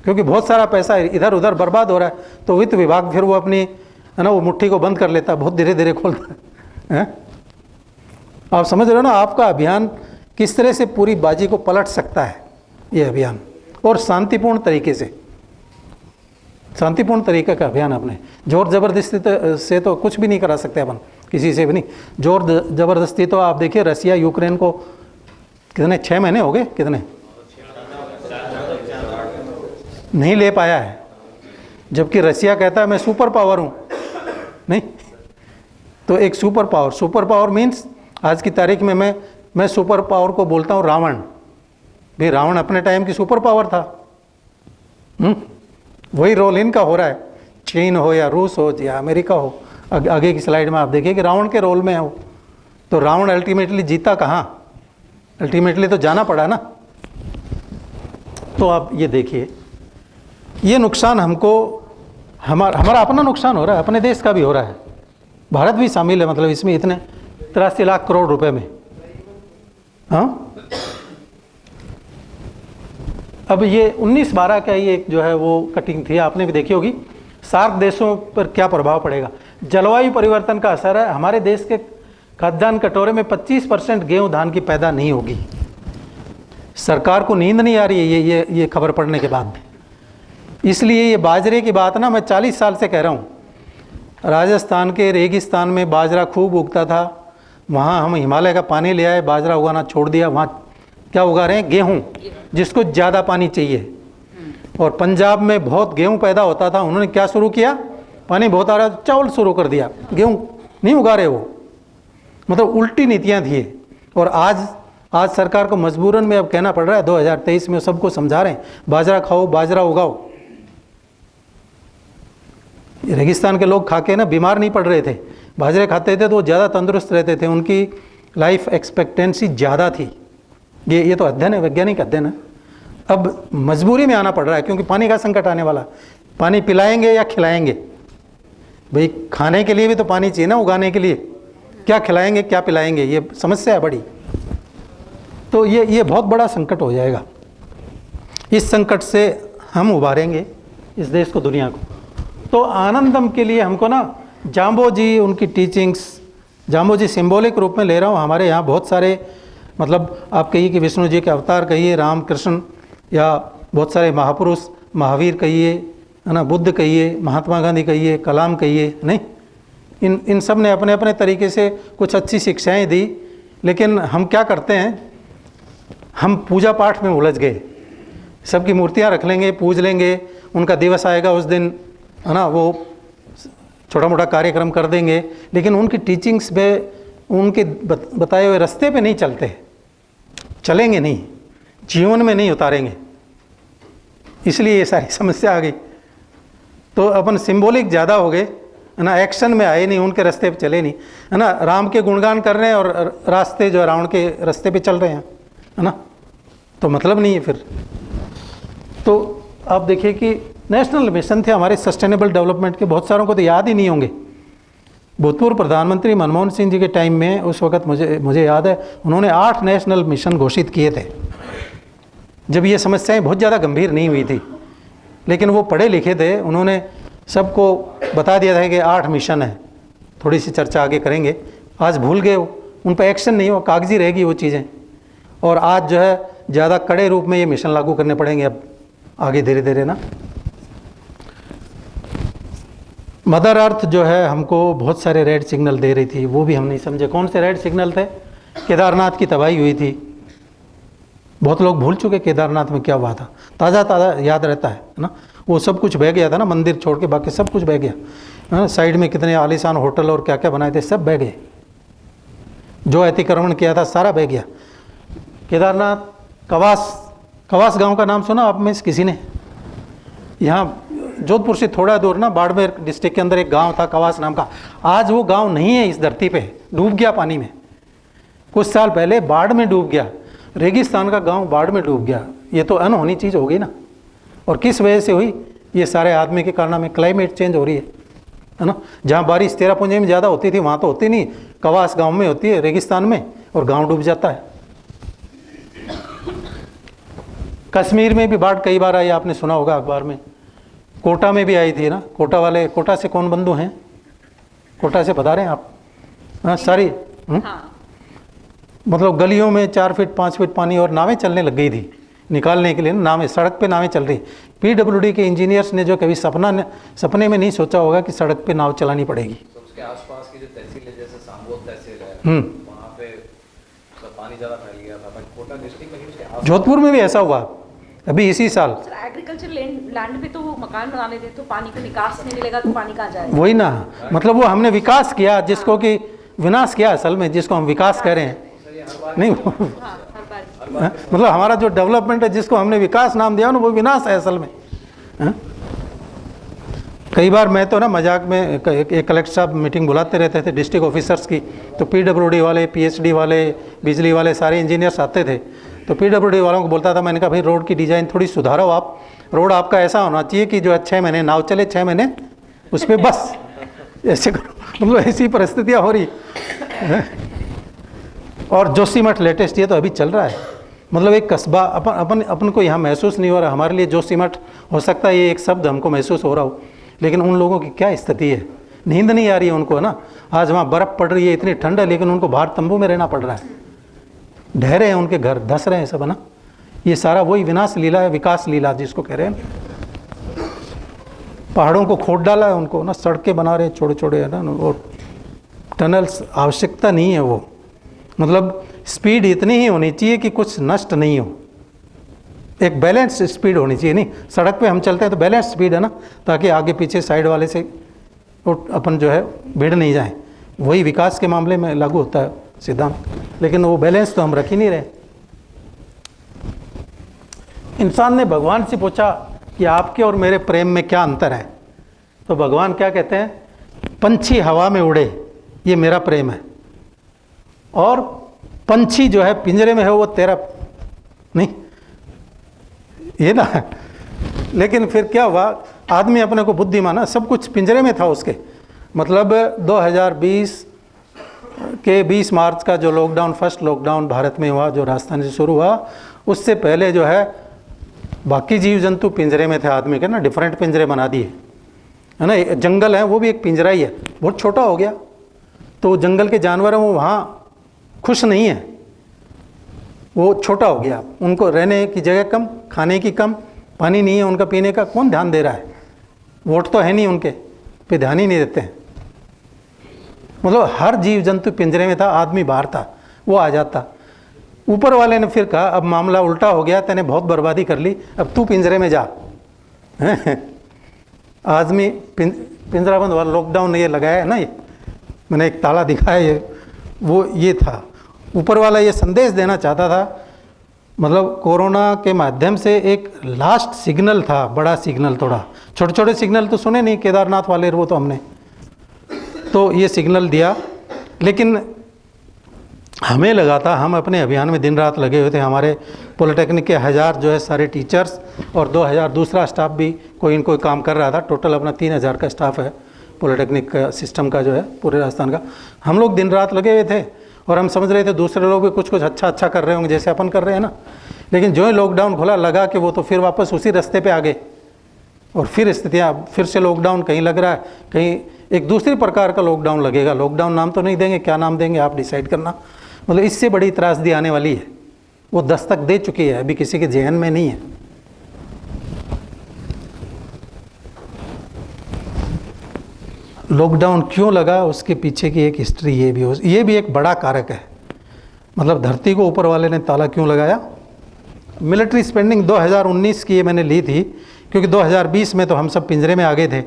क्योंकि बहुत सारा पैसा इधर उधर बर्बाद हो रहा है। तो वित्त विभाग फिर वो अपनी है ना वो मुट्ठी को बंद कर लेता है, बहुत धीरे धीरे खोलता है। आप समझ रहे हो ना, आपका अभियान किस तरह से पूरी बाजी को पलट सकता है ये अभियान, और शांतिपूर्ण तरीके से, शांतिपूर्ण तरीके का अभियान। अपने जोर ज़बरदस्ती से तो कुछ भी नहीं करा सकते अपन, किसी से भी नहीं। जोर ज़बरदस्ती तो आप देखिए रसिया यूक्रेन को कितने 6 महीने हो गए, कितने नहीं ले पाया है, जबकि रसिया कहता है मैं सुपर पावर हूँ। नहीं, तो एक सुपर पावर मीन्स आज की तारीख में मैं सुपर पावर को बोलता हूँ रावण। भाई रावण अपने टाइम की सुपर पावर था। वही रोल इनका हो रहा है, चीन हो या रूस हो या अमेरिका हो। आगे की स्लाइड में आप देखिए कि रावण के रोल में है वो। तो रावण अल्टीमेटली जीता कहाँ? अल्टीमेटली तो जाना पड़ा ना। तो आप ये देखिए, ये नुकसान हमको हमारा अपना नुकसान हो रहा है, अपने देश का भी हो रहा है। भारत भी शामिल है, मतलब इसमें इतने 83 लाख करोड़ रुपए में। हाँ, अब ये 19-12 का ये जो है वो कटिंग थी, आपने भी देखी होगी। सार्क देशों पर क्या प्रभाव पड़ेगा? जलवायु परिवर्तन का असर है। हमारे देश के खाद्यान्न कटोरे में 25% गेहूं धान की पैदा नहीं होगी। सरकार को नींद नहीं आ रही है ये खबर पढ़ने के बाद। इसलिए ये बाजरे की बात ना मैं 40 साल से कह रहा हूँ। राजस्थान के रेगिस्तान में बाजरा खूब उगता था, वहाँ हम हिमालय का पानी ले आए, बाजरा उगाना छोड़ दिया। वहाँ क्या उगा रहे हैं? गेहूँ, जिसको ज़्यादा पानी चाहिए। और पंजाब में बहुत गेहूँ पैदा होता था, उन्होंने क्या शुरू किया? पानी बहुत आ रहा है, चावल शुरू कर दिया, गेहूँ नहीं उगा रहे वो। मतलब उल्टी नीतियाँ थी। और आज सरकार को मजबूरन में अब कहना पड़ रहा है, 2023 में सबको समझा रहे हैं, बाजरा खाओ, बाजरा उगाओ। रेगिस्तान के लोग खा के ना बीमार नहीं पड़ रहे थे, बाजरे खाते थे तो वो ज़्यादा तंदुरुस्त रहते थे, उनकी लाइफ एक्सपेक्टेंसी ज़्यादा थी। ये तो अध्ययन है, वैज्ञानिक अध्ययन है। अब मजबूरी में आना पड़ रहा है क्योंकि पानी का संकट आने वाला। पानी पिलाएंगे या खिलाएंगे? भाई खाने के लिए भी तो पानी चाहिए ना, उगाने के लिए। क्या खिलाएंगे, क्या पिलाएंगे, ये समस्या है बड़ी। तो ये बहुत बड़ा संकट हो जाएगा। इस संकट से हम उबारेंगे इस देश को, दुनिया को। तो आनंदम के लिए हमको ना जाम्बो जी, उनकी टीचिंग्स, जाम्बो जी सिंबॉलिक रूप में ले रहा हूँ। हमारे यहाँ बहुत सारे, मतलब आप कहिए कि विष्णु जी के अवतार कहिए, राम कृष्ण, या बहुत सारे महापुरुष, महावीर कहिए, है ना, बुद्ध कहिए, महात्मा गांधी कहिए, कलाम कहिए, नहीं, इन सब ने अपने अपने तरीके से कुछ अच्छी शिक्षाएं दी। लेकिन हम क्या करते हैं, हम पूजा पाठ में उलझ गए। सबकी मूर्तियां रख लेंगे, पूज लेंगे, उनका दिवस आएगा उस दिन, है ना, वो छोटा मोटा कार्यक्रम कर देंगे, लेकिन उनकी टीचिंग्स में, उनके बताए हुए रास्ते पे नहीं चलेंगे नहीं, जीवन में नहीं उतारेंगे। इसलिए ये सारी समस्या आ गई। तो अपन सिंबॉलिक ज़्यादा हो गए, है ना, एक्शन में आए नहीं, उनके रास्ते पे चले नहीं, है ना। राम के गुणगान कर रहे हैं और रास्ते जो रावण के रास्ते पे चल रहे हैं, है ना, तो मतलब नहीं है फिर। तो आप देखिए कि नेशनल मिशन थे हमारे सस्टेनेबल डेवलपमेंट के, बहुत सारों को तो याद ही नहीं होंगे। भूतपूर्व प्रधानमंत्री मनमोहन सिंह जी के टाइम में, उस वक्त मुझे याद है, उन्होंने 8 नेशनल मिशन घोषित किए थे, जब ये समस्याएं बहुत ज़्यादा गंभीर नहीं हुई थी। लेकिन वो पढ़े लिखे थे, उन्होंने सबको बता दिया था कि 8 मिशन है, थोड़ी सी चर्चा आगे करेंगे। आज भूल गए वो, उन पर एक्शन नहीं हुआ, कागजी रहेगी वो चीज़ें। और आज जो है ज़्यादा कड़े रूप में ये मिशन लागू करने पड़ेंगे अब आगे धीरे धीरे ना। मदर अर्थ जो है हमको बहुत सारे रेड सिग्नल दे रही थी, वो भी हम नहीं समझे। कौन से रेड सिग्नल थे? केदारनाथ की तबाही हुई थी, बहुत लोग भूल चुके केदारनाथ में क्या हुआ था, ताज़ा याद रहता है ना। वो सब कुछ बह गया था ना, मंदिर छोड़ के बाकी सब कुछ बह गया, है ना। साइड में कितने आलीशान होटल और क्या क्या बनाए थे, सब बह गए। जो अतिक्रमण किया था सारा बह गया। केदारनाथ, कवास गांव का नाम सुना आप में से किसी ने? यहाँ जोधपुर से थोड़ा दूर ना, बाड़मेर डिस्ट्रिक्ट के अंदर एक गांव था कवास नाम का। आज वो गांव नहीं है इस धरती पे, डूब गया पानी में। कुछ साल पहले बाढ़ में डूब गया, रेगिस्तान का गांव बाढ़ में डूब गया। ये तो अनहोनी चीज़ हो गई ना। और किस वजह से हुई? ये सारे आदमी के कारण में क्लाइमेट चेंज हो रही है ना। जहाँ बारिश चेरापूंजी में ज़्यादा होती थी वहाँ तो होती नहीं, कवास गांव में होती है, रेगिस्तान में, और गांव डूब जाता है। कश्मीर में भी बाढ़ कई बार आई, आपने सुना होगा अखबार में। कोटा में भी आई थी ना। कोटा वाले, कोटा से कौन बंधु हैं? कोटा से बता रहे हैं आप? हाँ, सारी हाँ। मतलब गलियों में 4 फीट 5 फीट पानी, और नावें चलने लग गई थी निकालने के लिए। नावें सड़क पे नावें चल रही। पीडब्ल्यूडी के इंजीनियर्स ने जो कभी सपने में नहीं सोचा होगा कि सड़क पे नाव चलानी पड़ेगी। तो उसके आसपास की जो तहसील है, जैसे सांगोद तहसील है, वहाँ पे पानी ज़्यादा फैल गया था। कोटा डिस्ट्रिक्ट में, उसके जोधपुर में भी ऐसा हुआ अभी इसी साल। एग्रीकल्चर लैंड पे तो वो मकान बनाने थे, तो पानी का निकास नहीं मिलेगा तो पानी कहाँ जाएगा? वही ना, मतलब वो हमने विकास किया जिसको कि विनाश किया असल में, जिसको हम विकास कह रहे हैं। नहीं, हर बार मतलब हमारा जो डेवलपमेंट है, जिसको हमने विकास नाम दिया ना, वो विनाश है असल में। हाँ? कई बार मैं तो ना मजाक में एक कलेक्टर साहब मीटिंग बुलाते रहते थे डिस्ट्रिक्ट ऑफिसर्स की, तो PWD वाले, PhD वाले, बिजली वाले सारे इंजीनियर्स आते थे। तो PWD वालों को बोलता था, मैंने कहा भाई रोड की डिज़ाइन थोड़ी सुधारो आप, रोड आपका ऐसा होना चाहिए कि जो है 6 महीने नाव चले, 6 महीने उस पर बस ऐसे करो। मतलब ऐसी परिस्थितियाँ हो रही हैं। और जोशीमठ लेटेस्ट ये तो अभी चल रहा है, मतलब एक कस्बा अपन को यहाँ महसूस नहीं हो रहा। हमारे लिए जोशीमठ हो सकता है ये एक शब्द हमको महसूस हो रहा हो, लेकिन उन लोगों की क्या स्थिति है, नींद नहीं आ रही है उनको ना। आज वहाँ बर्फ़ पड़ रही है, इतनी ठंड है, लेकिन उनको बाहर तंबू में रहना पड़ रहा है, ढह रहे हैं, उनके घर धंस रहे हैं सब, है ना। ये सारा वही विनाश लीला है, विकास लीला जिसको कह रहे हैं। पहाड़ों को खोद डाला है उनको ना, सड़कें बना रहे हैं छोटे छोटे, है ना, और टनल्स आवश्यकता नहीं है वो। मतलब स्पीड इतनी ही होनी चाहिए कि कुछ नष्ट नहीं हो, एक बैलेंस स्पीड होनी चाहिए। नहीं, सड़क पे हम चलते हैं तो बैलेंस स्पीड है ना, ताकि आगे पीछे साइड वाले से अपन जो है भिड़ नहीं जाए। वही विकास के मामले में लागू होता है सिद्धांत, लेकिन वो बैलेंस तो हम रख ही नहीं रहे। इंसान ने भगवान से पूछा कि आपके और मेरे प्रेम में क्या अंतर है, तो भगवान क्या कहते हैं, पंछी हवा में उड़े ये मेरा प्रेम है, और पंछी जो है पिंजरे में है वो तेरा नहीं, ये ना। लेकिन फिर क्या हुआ, आदमी अपने को बुद्धि माना, सब कुछ पिंजरे में था उसके। मतलब 2020 के 20 मार्च का जो लॉकडाउन, फर्स्ट लॉकडाउन भारत में हुआ, जो राजस्थान से शुरू हुआ, उससे पहले जो है बाकी जीव जंतु पिंजरे में थे, आदमी के ना डिफरेंट पिंजरे बना दिए, है ना। जंगल है वो भी एक पिंजरा ही है, बहुत छोटा हो गया। तो जंगल के जानवर हैं वो वहाँ खुश नहीं है, वो छोटा हो गया, उनको रहने की जगह कम, खाने की कम, पानी नहीं है उनका पीने का, कौन ध्यान दे रहा है, वोट तो है नहीं उनके पे, ध्यान ही नहीं देते हैं। मतलब हर जीव जंतु पिंजरे में था, आदमी बाहर था, वो आ जाता। ऊपर वाले ने फिर कहा अब मामला उल्टा हो गया, तूने बहुत बर्बादी कर ली, अब तू पिंजरे में जा। आदमी पिंजराबंद वाला लॉकडाउन ये लगाया है ना, ये मैंने एक ताला दिखाया, ये वो ये था। ऊपर वाला ये संदेश देना चाहता था, मतलब कोरोना के माध्यम से एक लास्ट सिग्नल था, बड़ा सिग्नल, थोड़ा छोटे छोटे सिग्नल तो सुने नहीं, केदारनाथ वाले वो तो हमने तो ये सिग्नल दिया। लेकिन हमें लगा था, हम अपने अभियान में दिन रात लगे हुए थे, हमारे पॉलिटेक्निक के 1000 जो है सारे टीचर्स और 2000 दूसरा स्टाफ भी कोई न कोई काम कर रहा था। टोटल अपना 3000 का स्टाफ है पॉलिटेक्निक का सिस्टम का जो है पूरे राजस्थान का। हम लोग दिन रात लगे हुए थे और हम समझ रहे थे दूसरे लोग भी कुछ कुछ अच्छा कर रहे होंगे जैसे अपन कर रहे हैं ना। लेकिन जो ही लॉकडाउन खुला, लगा कि वो तो फिर वापस उसी रास्ते पे आ गए, और फिर स्थितियाँ, फिर से लॉकडाउन कहीं लग रहा है, कहीं एक दूसरी प्रकार का लॉकडाउन लगेगा। लॉकडाउन नाम तो नहीं देंगे, क्या नाम देंगे आप डिसाइड करना। मतलब इससे बड़ी त्रासदी आने वाली है, वो दस्तक दे चुकी है, अभी किसी के जहन में नहीं है। लॉकडाउन क्यों लगा, उसके पीछे की एक हिस्ट्री ये भी एक बड़ा कारक है। मतलब धरती को ऊपर वाले ने ताला क्यों लगाया। मिलिट्री स्पेंडिंग 2019 की ये मैंने ली थी, क्योंकि 2020 में तो हम सब पिंजरे में आ गए थे,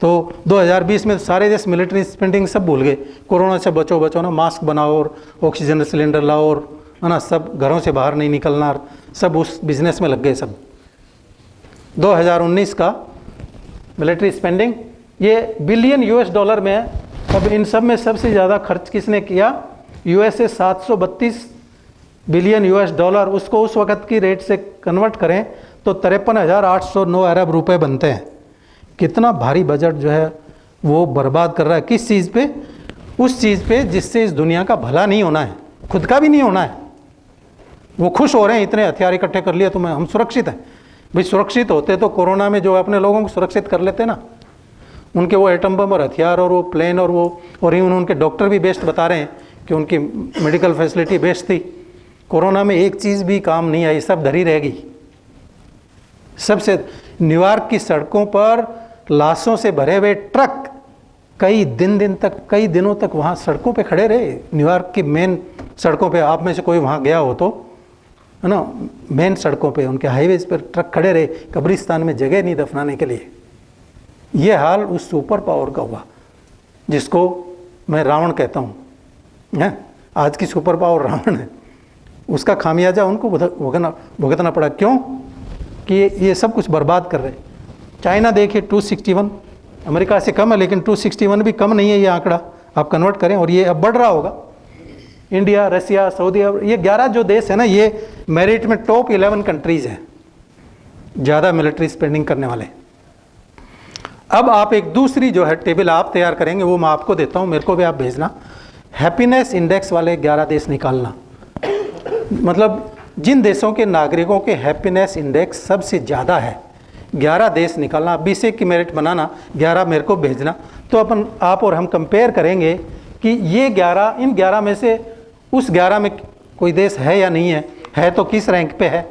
तो 2020 में सारे देश मिलिट्री स्पेंडिंग सब भूल गए। कोरोना से बचो ना, मास्क बनाओ और ऑक्सीजन सिलेंडर लाओ, और है ना, सब घरों से बाहर नहीं निकलना, सब उस बिजनेस में लग गए सब। 2019 का मिलिट्री स्पेंडिंग ये बिलियन $US में है। अब इन सब में सबसे ज़्यादा खर्च किसने किया, USA 732 बिलियन $, उसको उस वक्त की रेट से कन्वर्ट करें तो 53,809 अरब रुपए बनते हैं। कितना भारी बजट जो है वो बर्बाद कर रहा है, किस चीज़ पे, उस चीज़ पे जिससे इस दुनिया का भला नहीं होना है, खुद का भी नहीं होना है। वो खुश हो रहे हैं, इतने हथियार इकट्ठे कर लिए तो हम सुरक्षित हैं। भाई सुरक्षित होते तो कोरोना में जो अपने लोगों को सुरक्षित कर लेते ना, उनके वो एटम बम और हथियार और वो प्लेन और वो, और ही उनके डॉक्टर भी बेस्ट बता रहे हैं कि उनकी मेडिकल फैसिलिटी बेस्ट थी। कोरोना में एक चीज़ भी काम नहीं आई, सब धरी रहेगी। सबसे न्यूयॉर्क की सड़कों पर लाशों से भरे हुए ट्रक कई दिनों तक वहाँ सड़कों पे खड़े रहे। न्यूयॉर्क की मेन सड़कों पे, आप में से कोई वहाँ गया हो तो, है ना, मेन सड़कों पे उनके हाईवेज पर ट्रक खड़े रहे, कब्रिस्तान में जगह नहीं दफनाने के लिए। ये हाल उस सुपर पावर का हुआ जिसको मैं रावण कहता हूँ। आज की सुपर पावर रावण है। उसका खामियाजा उनको भुगतना पड़ा। क्यों? कि ये सब कुछ बर्बाद कर रहे हैं। चाइना देखिए 261, अमेरिका से कम है लेकिन 261 भी कम नहीं है ये आंकड़ा, आप कन्वर्ट करें, और ये अब बढ़ रहा होगा। इंडिया, रसिया, सऊदी अरब, ये 11 जो देश है ना, ये मेरिट में टॉप 11 कंट्रीज़ हैं ज़्यादा मिलिट्री स्पेंडिंग करने वाले। अब आप एक दूसरी जो है टेबल आप तैयार करेंगे, वो मैं आपको देता हूँ, मेरे को भी आप भेजना। हैप्पीनेस इंडेक्स वाले 11 देश निकालना, मतलब जिन देशों के नागरिकों के हैप्पीनेस इंडेक्स सबसे ज़्यादा है, 11 देश निकालना। 20 की मेरिट बनाना, 11 मेरे को भेजना, तो अपन आप और हम कंपेयर करेंगे कि ये 11, इन 11 में से उस 11 में कोई देश है या नहीं है तो किस रैंक पे है।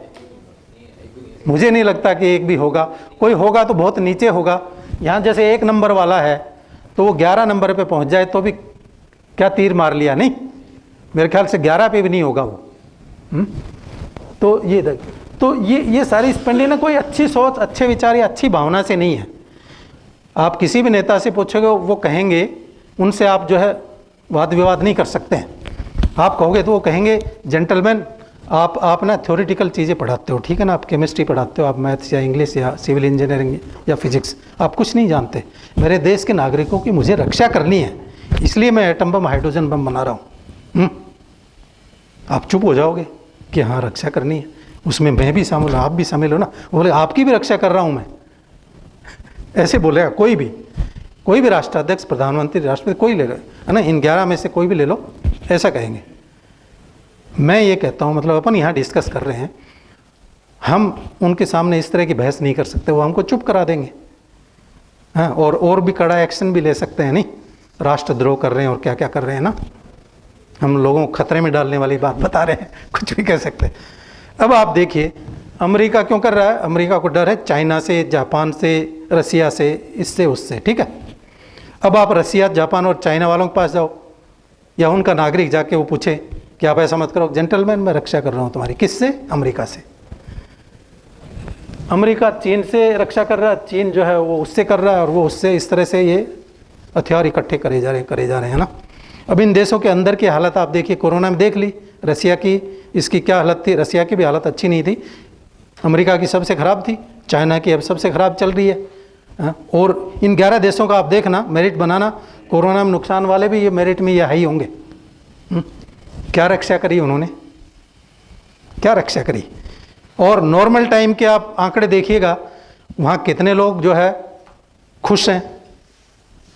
मुझे नहीं लगता कि एक भी होगा, कोई होगा तो बहुत नीचे होगा। यहाँ जैसे 1 नंबर वाला है तो वो 11 नंबर पे पहुँच जाए तो भी क्या तीर मार लिया, नहीं, मेरे ख्याल से 11 पे भी नहीं होगा वो। तो ये देख, तो ये सारी स्पेंडिंग ना कोई अच्छी सोच, अच्छे विचार या अच्छी भावना से नहीं है। आप किसी भी नेता से पूछोगे वो कहेंगे, उनसे आप जो है वाद विवाद नहीं कर सकते हैं। आप कहोगे तो वो कहेंगे जेंटलमैन आप ना थ्योरेटिकल चीज़ें पढ़ाते हो, ठीक है ना, आप केमिस्ट्री पढ़ाते हो, आप मैथ्स या इंग्लिश या सिविल इंजीनियरिंग या फिजिक्स, आप कुछ नहीं जानते। मेरे देश के नागरिकों की मुझे रक्षा करनी है, इसलिए मैं एटम बम, हाइड्रोजन बम बना रहा हूँ। आप चुप हो जाओगे कि हाँ रक्षा करनी है, उसमें मैं भी शामिल हूँ, आप भी शामिल हो ना। बोले आपकी भी रक्षा कर रहा हूँ मैं, ऐसे बोलेगा कोई भी राष्ट्राध्यक्ष, प्रधानमंत्री, राष्ट्रपति, कोई ले है ना, इन 11 में से कोई भी ले लो, ऐसा कहेंगे। मैं ये कहता हूँ, मतलब अपन यहाँ डिस्कस कर रहे हैं, हम उनके सामने इस तरह की बहस नहीं कर सकते, वो हमको चुप करा देंगे। हाँ, और भी कड़ा एक्शन भी ले सकते हैं, नहीं, राष्ट्रद्रोह कर रहे हैं और क्या क्या कर रहे हैं ना, हम लोगों को खतरे में डालने वाली बात बता रहे हैं, कुछ भी कह सकते हैं। अब आप देखिए अमेरिका क्यों कर रहा है, अमेरिका को डर है चाइना से, जापान से, रसिया से, इससे उससे, ठीक है। अब आप रसिया, जापान और चाइना वालों के पास जाओ, या उनका नागरिक जाके वो पूछे कि आप ऐसा मत करो, जेंटलमैन मैं रक्षा कर रहा हूँ तुम्हारी, किससे? अमेरिका से। अमेरिका चीन से रक्षा कर रहा है, चीन जो है वो उससे कर रहा है, और वो उससे, इस तरह से ये हथियार इकट्ठे करे जा रहे हैं ना। अब इन देशों के अंदर की हालत आप देखिए, कोरोना में देख ली रसिया की, इसकी क्या हालत थी। रसिया की भी हालत अच्छी नहीं थी, अमेरिका की सबसे ख़राब थी, चाइना की अब सबसे ख़राब चल रही है। और इन 11 देशों का आप देखना मेरिट बनाना, कोरोना में नुकसान वाले भी ये मेरिट में ये हाई होंगे। क्या रक्षा करी उन्होंने, क्या रक्षा करी। और नॉर्मल टाइम के आप आंकड़े देखिएगा, वहाँ कितने लोग जो है खुश हैं।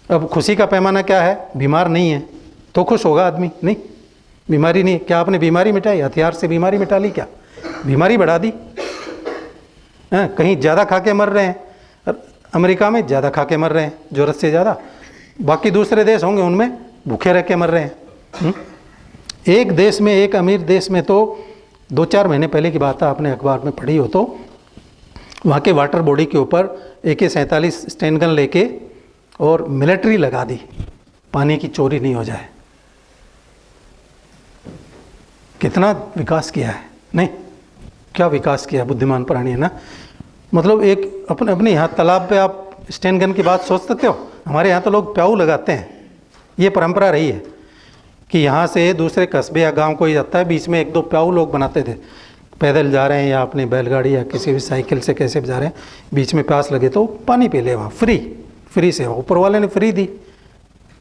अब खुशी का पैमाना क्या है, बीमार नहीं है तो खुश होगा आदमी, नहीं, बीमारी नहीं, क्या आपने बीमारी मिटाई, हथियार से बीमारी मिटा ली क्या, बीमारी बढ़ा दी। कहीं ज़्यादा खा के मर रहे हैं, अमेरिका में ज़्यादा खा के मर रहे हैं ज़रूरत से ज़्यादा, बाकी दूसरे देश होंगे उनमें भूखे रह के मर रहे हैं। एक देश में, एक अमीर देश में तो 2-4 महीने पहले की बात है, आपने अखबार में पढ़ी हो तो, वहाँ के वाटर बॉडी के ऊपर AK-47 स्टेन गन लेके और मिलिट्री लगा दी, पानी की चोरी नहीं हो जाए। कितना विकास किया है, नहीं, क्या विकास किया, बुद्धिमान प्राणी है ना। मतलब एक अपने यहाँ तालाब पे आप स्टेन गन की बात सोच सकते हो, हमारे यहाँ तो लोग प्याऊ लगाते हैं, ये परंपरा रही है कि यहाँ से दूसरे कस्बे या गांव कोई जाता है, बीच में 1-2 प्याऊ लोग बनाते थे, पैदल जा रहे हैं या अपनी बैलगाड़ी या किसी भी साइकिल से कैसे भी जा रहे हैं, बीच में प्यास लगे तो पानी पी ले, वहाँ फ्री से, ऊपर वाले ने फ्री दी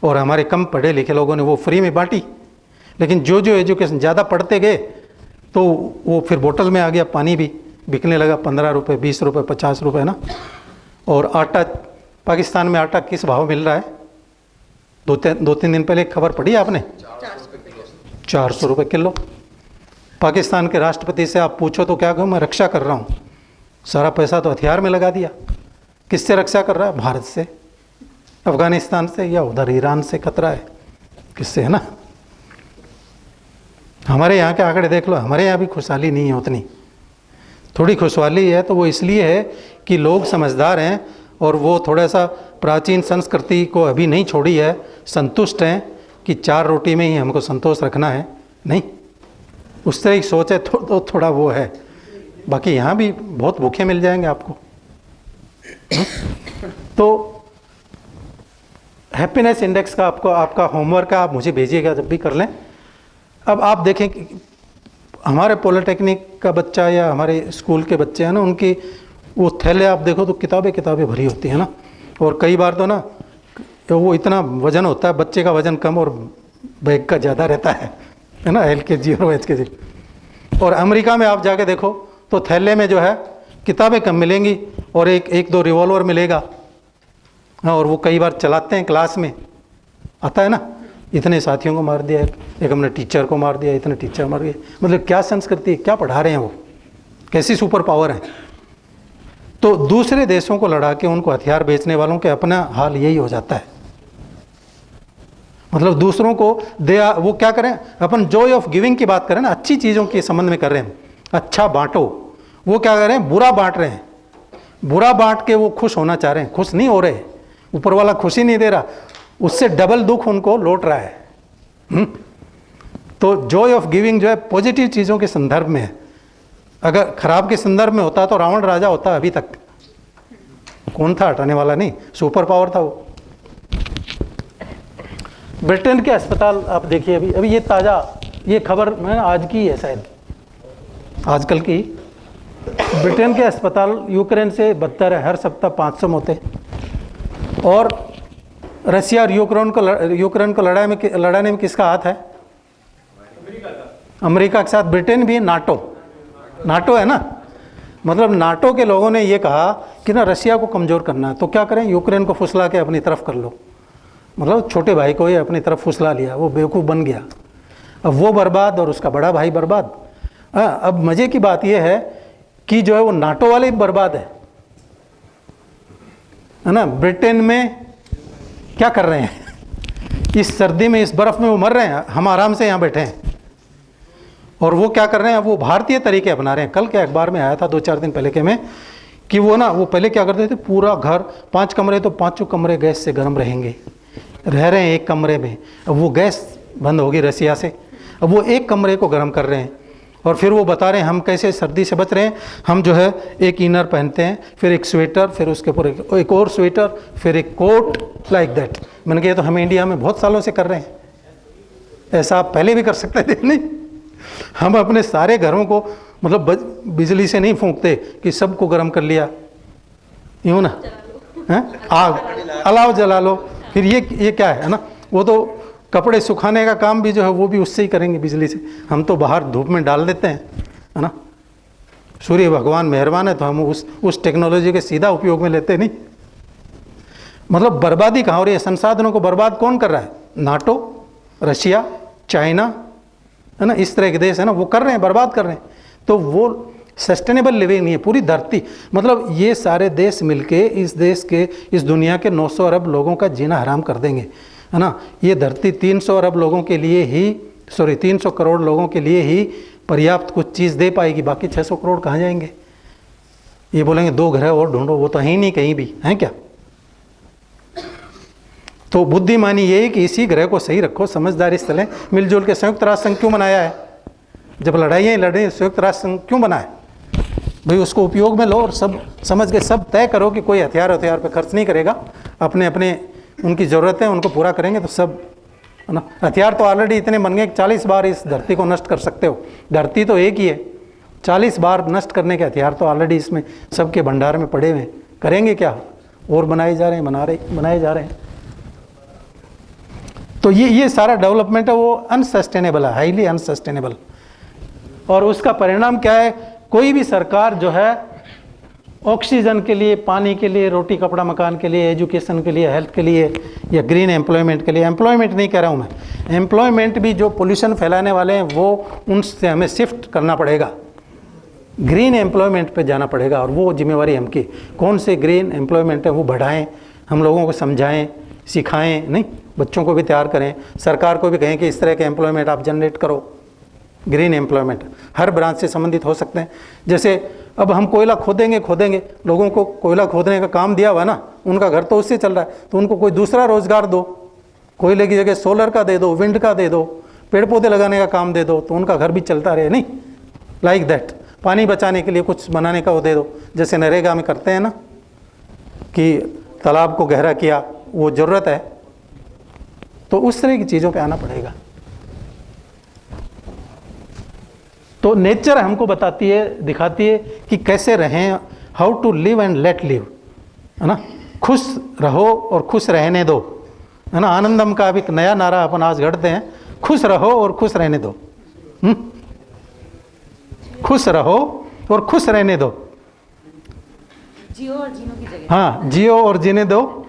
और हमारे कम पढ़े लिखे लोगों ने वो फ्री में बांटी। लेकिन जो एजुकेशन ज़्यादा पढ़ते गए तो वो फिर बोतल में आ गया, पानी भी बिकने लगा 15 रुपये, 20 रुपये, 50 रुपये ना। और आटा, पाकिस्तान में आटा किस भाव मिल रहा है, 2-3 दिन पहले खबर पढ़ी आपने, 400 रुपये किलो। पाकिस्तान के राष्ट्रपति से आप पूछो तो क्या कहूँ, मैं रक्षा कर रहा हूँ, सारा पैसा तो हथियार में लगा दिया। किससे रक्षा कर रहा है, भारत से, अफगानिस्तान से, या उधर ईरान से खतरा है, किससे, है ना। हमारे यहाँ के आंकड़े देख लो, हमारे यहाँ भी खुशहाली नहीं है उतनी, थोड़ी खुशहाली है तो वो इसलिए है कि लोग समझदार हैं और वो थोड़ा सा प्राचीन संस्कृति को अभी नहीं छोड़ी है, संतुष्ट हैं कि 4 रोटी में ही हमको संतोष रखना है, नहीं, उस तरह की सोच है तो थोड़ा वो है। बाकी यहाँ भी बहुत भूखे मिल जाएंगे आपको। तो हैप्पीनेस इंडेक्स का आपका होमवर्क है, आप मुझे भेजिएगा जब भी कर लें। अब आप देखें कि हमारे पॉलिटेक्निक का बच्चा या हमारे स्कूल के बच्चे हैं ना, उनकी वो थैले आप देखो तो किताबें किताबें भरी होती है ना, और कई बार तो ना वो इतना वजन होता है, बच्चे का वजन कम और बैग का ज़्यादा रहता है ना, LKG और HKG। और अमेरिका में आप जाके देखो तो थैले में जो है किताबें कम मिलेंगी और एक दो रिवॉल्वर मिलेगा। हाँ, और वो कई बार चलाते हैं, क्लास में आता है ना, इतने साथियों को मार दिया, एक हमने टीचर को मार दिया, इतने टीचर मार गए। मतलब क्या संस्कृति, क्या पढ़ा रहे हैं वो, कैसी सुपर पावर है। तो दूसरे देशों को लड़ा के उनको हथियार बेचने वालों के अपना हाल यही हो जाता है। मतलब दूसरों को वो क्या करें, अपन जॉय ऑफ गिविंग की बात करें ना, अच्छी चीज़ों के संबंध में कर रहे हैं, अच्छा बांटो। वो क्या करें, बुरा बांट रहे हैं, बुरा बांट के वो खुश होना चाह रहे हैं, खुश नहीं हो रहे, ऊपर वाला खुशी नहीं दे रहा, उससे डबल दुख उनको लौट रहा है। तो जॉय ऑफ गिविंग जो है पॉजिटिव चीज़ों के संदर्भ में है। अगर खराब के संदर्भ में होता तो रावण राजा होता अभी तक, कौन था हटाने वाला, नहीं, सुपर पावर था वो। ब्रिटेन के अस्पताल आप देखिए, अभी ये ताज़ा, ये खबर मैं आज की है शायद, आजकल की। ब्रिटेन के अस्पताल यूक्रेन से बदतर है, हर सप्ताह 500 मौतें। और रशिया और यूक्रेन को लड़ाने में किसका हाथ है? अमेरिका के साथ ब्रिटेन भी, नाटो है ना। मतलब नाटो के लोगों ने ये कहा कि ना रशिया को कमज़ोर करना है, तो क्या करें, यूक्रेन को फुसला के अपनी तरफ कर लो। मतलब छोटे भाई को ही अपनी तरफ फुसला लिया, वो बेवकूफ़ बन गया, अब वो बर्बाद और उसका बड़ा भाई बर्बाद। अब मज़े की बात यह है कि जो है वो नाटो वाले भी बर्बाद है ना। ब्रिटेन में क्या कर रहे हैं, इस सर्दी में, इस बर्फ़ में वो मर रहे हैं, हम आराम से यहाँ बैठे हैं। और वो क्या कर रहे हैं, वो भारतीय तरीके अपना रहे हैं। कल के अखबार में आया था 2-4 दिन पहले के में कि वो ना, वो पहले क्या करते थे, पूरा घर 5 कमरे तो 5 कमरे गैस से गर्म रहेंगे, रह रहे हैं एक कमरे में। अब वो गैस बंद होगी रसिया से, अब वो एक कमरे को गर्म कर रहे हैं। और फिर वो बता रहे हैं हम कैसे सर्दी से बच रहे हैं। हम जो है एक इनर पहनते हैं, फिर एक स्वेटर, फिर उसके ऊपर एक और स्वेटर, फिर एक कोट, लाइक दैट। मैंने कहा तो हम इंडिया में बहुत सालों से कर रहे हैं, ऐसा आप पहले भी कर सकते थे। नहीं, हम अपने सारे घरों को मतलब बिजली से नहीं फूंकते कि सबको गर्म कर लिया, यूँ ना, हैं, आग अलाव जला लो, फिर ये क्या है ना। वो तो कपड़े सुखाने का काम भी जो है वो भी उससे ही करेंगे, बिजली से। हम तो बाहर धूप में डाल देते हैं, है ना। सूर्य भगवान मेहरबान है तो हम उस टेक्नोलॉजी के सीधा उपयोग में लेते नहीं। मतलब बर्बादी कहाँ हो रही है, संसाधनों को बर्बाद कौन कर रहा है? नाटो, रशिया, चाइना, है ना, इस तरह के देश है ना, वो कर रहे हैं, बर्बाद कर रहे हैं। तो वो सस्टेनेबल लिविंग नहीं है। पूरी धरती, मतलब ये सारे देश मिलके इस देश के, इस दुनिया के 900 अरब लोगों का जीना हराम कर देंगे, है ना। ये धरती 300 अरब लोगों के लिए ही, 300 करोड़ लोगों के लिए ही पर्याप्त कुछ चीज़ दे पाएगी, बाकी 600 करोड़ कहाँ जाएंगे? ये बोलेंगे 2 ग्रह और ढूंढो, वो तो है ही नहीं कहीं भी, हैं क्या? तो बुद्धिमानी ये है कि इसी ग्रह को सही रखो, समझदारी से चलें, मिलजुल के। संयुक्त राष्ट्र संघ क्यों बनाया है? जब लड़ाइयाँ लड़े, संयुक्त राष्ट्र संघ क्यों बना है भाई? उसको उपयोग में लो और सब समझ के सब तय करो कि कोई हथियार पे खर्च नहीं करेगा, अपने अपने उनकी ज़रूरत है उनको पूरा करेंगे, तो सब, है ना। हथियार तो ऑलरेडी इतने बन गए कि 40 बार इस धरती को नष्ट कर सकते हो। धरती तो एक ही है, 40 बार नष्ट करने के हथियार तो ऑलरेडी इसमें सबके भंडार में पड़े हुए हैं। करेंगे क्या? और बनाए जा रहे हैं, बनाए जा रहे हैं। तो ये सारा डेवलपमेंट है वो अनसस्टेनेबल है, हाईली अनसस्टेनेबल। और उसका परिणाम क्या है? कोई भी सरकार जो है ऑक्सीजन के लिए, पानी के लिए, रोटी कपड़ा मकान के लिए, एजुकेशन के लिए, हेल्थ के लिए, या ग्रीन एम्प्लॉयमेंट के लिए, एम्प्लॉयमेंट नहीं कह रहा हूँ मैं, एम्प्लॉयमेंट भी जो पोल्यूशन फैलाने वाले हैं वो उनसे हमें शिफ्ट करना पड़ेगा, ग्रीन एम्प्लॉयमेंट पे जाना पड़ेगा। और वो जिम्मेवारी हमकी, कौन से ग्रीन एम्प्लॉयमेंट है वो बढ़ाएं, हम लोगों को समझाएं, सिखाएं, नहीं, बच्चों को भी तैयार करें, सरकार को भी कहें कि इस तरह के एम्प्लॉयमेंट आप जनरेट करो। ग्रीन एम्प्लॉयमेंट हर ब्रांच से संबंधित हो सकते हैं। जैसे अब हम कोयला खोदेंगे, लोगों को कोयला खोदने का काम दिया हुआ ना, उनका घर तो उससे चल रहा है, तो उनको कोई दूसरा रोजगार दो, कोयले की जगह सोलर का दे दो, विंड का दे दो, पेड़ पौधे लगाने का काम दे दो, तो उनका घर भी चलता रहे, नहीं, लाइक दैट। पानी बचाने के लिए कुछ बनाने का वो दे दो, जैसे नरेगा में करते हैं ना कि तालाब को गहरा किया, वो ज़रूरत है, तो उस तरह की चीज़ों पे आना पड़ेगा। तो तो नेचर हमको बताती है, दिखाती है कि कैसे रहें, how to live and let live, है ना। खुश रहो और खुश रहने दो, है ना। आनंदम का भी एक नया नारा अपन आज गढ़ते हैं, खुश रहो और खुश रहने दो। खुश रहो और खुश रहने दो। जियो और जीनो की जगह। हाँ, जियो और जीने दो,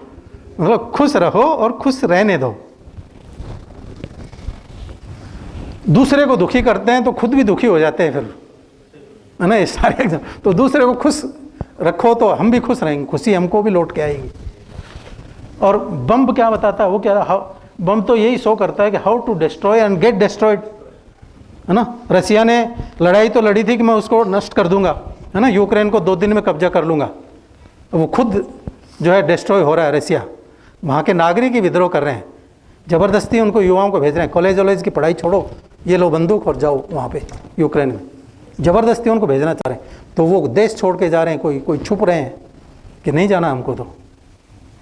मतलब खुश रहो और खुश रहने दो। दूसरे को दुखी करते हैं तो खुद भी दुखी हो जाते हैं फिर, है ना। ये सारे एग्जाम, तो दूसरे को खुश रखो तो हम भी खुश रहेंगे, खुशी हमको भी लौट के आएगी। और बम क्या बताता है, वो क्या, बम तो यही शो करता है कि how to destroy and get destroyed, है ना। रसिया ने लड़ाई तो लड़ी थी कि मैं उसको नष्ट कर दूंगा, है ना, यूक्रेन को 2 दिन में कब्जा कर लूंगा। वो खुद जो है डिस्ट्रॉय हो रहा है रसिया। वहाँ के नागरिक ही विद्रोह कर रहे हैं, ज़बरदस्ती उनको युवाओं को भेज रहे हैं, कॉलेज वॉलेज की पढ़ाई छोड़ो, ये लो बंदूक और जाओ वहाँ पे यूक्रेन में, ज़बरदस्ती उनको भेजना चाह रहे हैं। तो वो देश छोड़ के जा रहे हैं, कोई छुप रहे हैं कि नहीं जाना हमको, तो